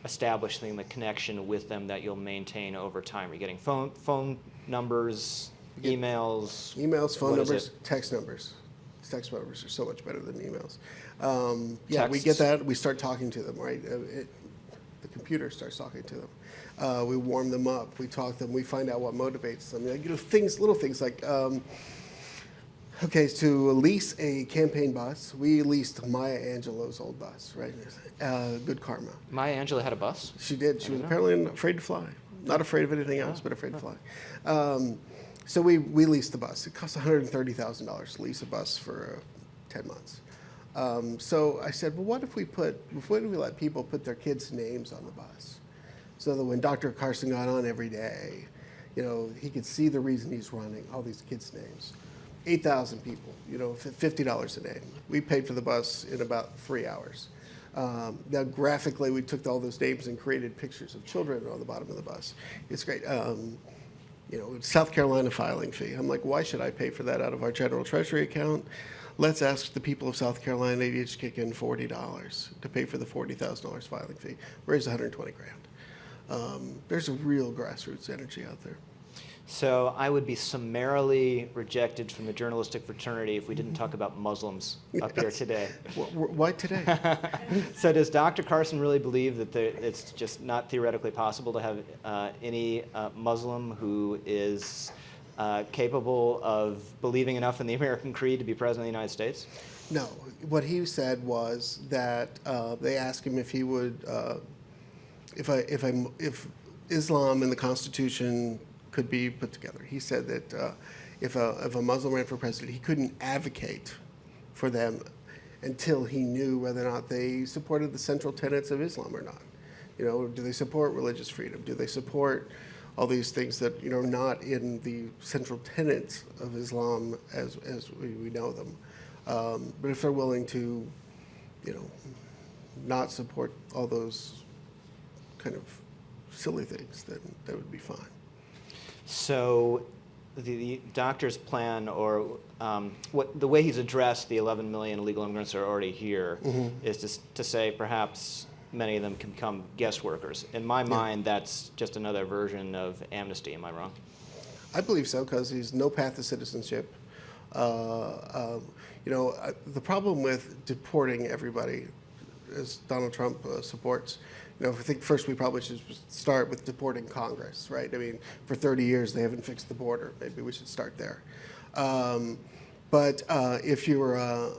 establishing the connection with them that you'll maintain over time? Are you getting phone numbers, emails? Emails, phone What is numbers, it? text numbers. Text numbers are so much better than emails. We Texts. get that. We start talking to them, right? The computer starts talking to them. We warm them up. We talk to them. We find out what motivates them. Little things like, to lease a campaign bus, we leased Maya Angelou's old bus, right? Good Karma. Maya Angelou had a bus? She did. She was apparently afraid to fly. Not afraid of anything else, but afraid to fly. So we leased the bus. It cost $130,000 to lease a bus for 10 months. So I said, well, what if we let people put their kids' names on the bus, so that when Dr. Carson got on every day, he could see the reason he's running, all these kids' names. 8,000 people, $50 a name. We paid for the bus in about 3 hours. Now, graphically, we took all those names and created pictures of children on the bottom of the bus. It's great. South Carolina filing fee. I'm like, why should I pay for that out of our general treasury account? Let's ask the people of South Carolina to each kick in $40 to pay for the $40,000 filing fee. Raise $120,000. There's a real grassroots energy out there. So I would be summarily rejected from the journalistic fraternity if we didn't talk about Muslims up here today. Why today? So does Dr. Carson really believe that it's just not theoretically possible to have any Muslim who is capable of believing enough in the American creed to be president of the United States? No. What he said was that they asked him if he would, if Islam and the Constitution could be put together. He said that if a Muslim ran for president, he couldn't advocate for them until he knew whether or not they supported the central tenets of Islam or not. You know, do they support religious freedom? Do they support all these things that, you know, not in the central tenets of Islam as we know them? But if they're willing to, you know, not support all those kind of silly things, then that would be fine. So the doctor's plan, or the way he's addressed the 11 million illegal immigrants that are already here, is to say perhaps many of them can become guest workers. In my mind, that's just another version of amnesty. Am I wrong? I believe so, because he's no path to citizenship. You know, the problem with deporting everybody, as Donald Trump supports, you know, I think first we probably should start with deporting Congress, right? I mean, for 30 years they haven't fixed the border. Maybe we should start there. But if you're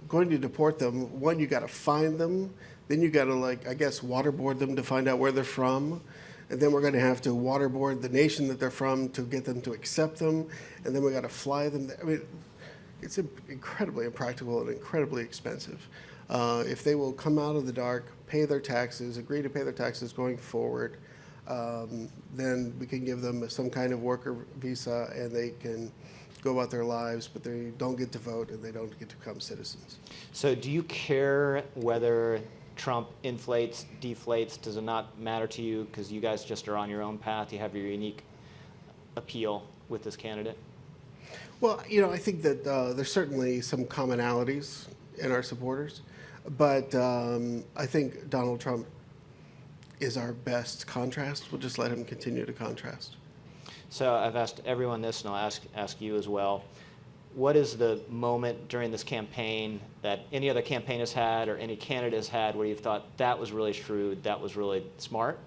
going to deport them, one, you got to find them. Then you got to, like, I guess, waterboard them to find out where they're from. And then we're going to have to waterboard the nation that they're from to get them to accept them. And then we got to fly them there. I mean, it's incredibly impractical and incredibly expensive. If they will come out of the dark, pay their taxes, agree to pay their taxes going forward, then we can give them some kind of worker visa and they can go about their lives, but they don't get to vote and they don't get to become citizens. So do you care whether Trump inflates, deflates? Does it not matter to you because you guys just are on your own path? You have your unique appeal with this candidate? Well, you know, I think that there's certainly some commonalities in our supporters, but I think Donald Trump is our best contrast. We'll just let him continue to contrast. So I've asked everyone this, and I'll ask you as well. What is the moment during this campaign that any other campaign has had or any candidate has had where you've thought that was really shrewd, that was really smart?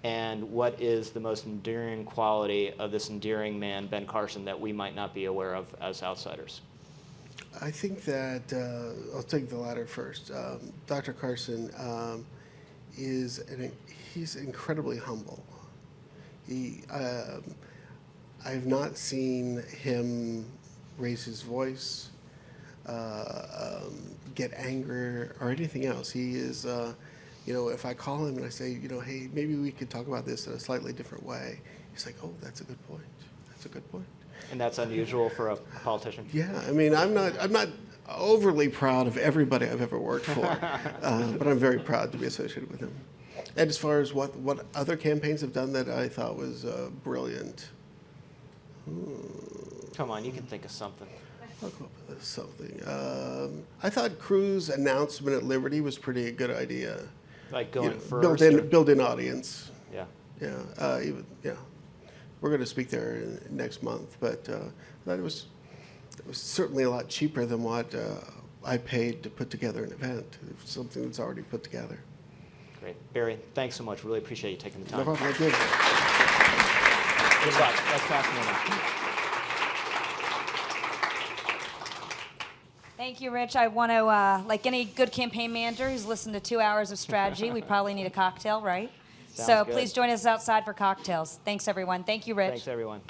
And what is the most endearing quality of this endearing man, Ben Carson, that we might not be aware of as outsiders? I think that, I'll take the latter first. Dr. Carson he's incredibly humble. I have not seen him raise his voice, get angry, or anything else. He is, you know, if I call him and I say, you know, hey, maybe we could talk about this in a slightly different way, he's like, oh, that's a good point. That's a good point. And that's unusual for a politician? Yeah, I mean, I'm not overly proud of everybody I've ever worked for, but I'm very proud to be associated with him. And as far as what other campaigns have done that I thought was brilliant. Come on, you can think of something. I'll come up with something. I thought Cruz's announcement at Liberty was pretty a good idea. Like going You know, first? build in audience. Yeah. Yeah. We're going to speak there next month, but that was certainly a lot cheaper than what I paid to put together an event. It's something that's already put together. Great. Barry, thanks so much. Really appreciate you taking the time. No problem. Thank you. Good luck. Let's pass them on. Thank you, Rich. I want to, like any good campaign manager who's listened to 2 hours of strategy, we probably need a cocktail, right? Sounds So good. please join us outside for cocktails. Thanks, everyone. Thank you, Rich. Thanks, everyone.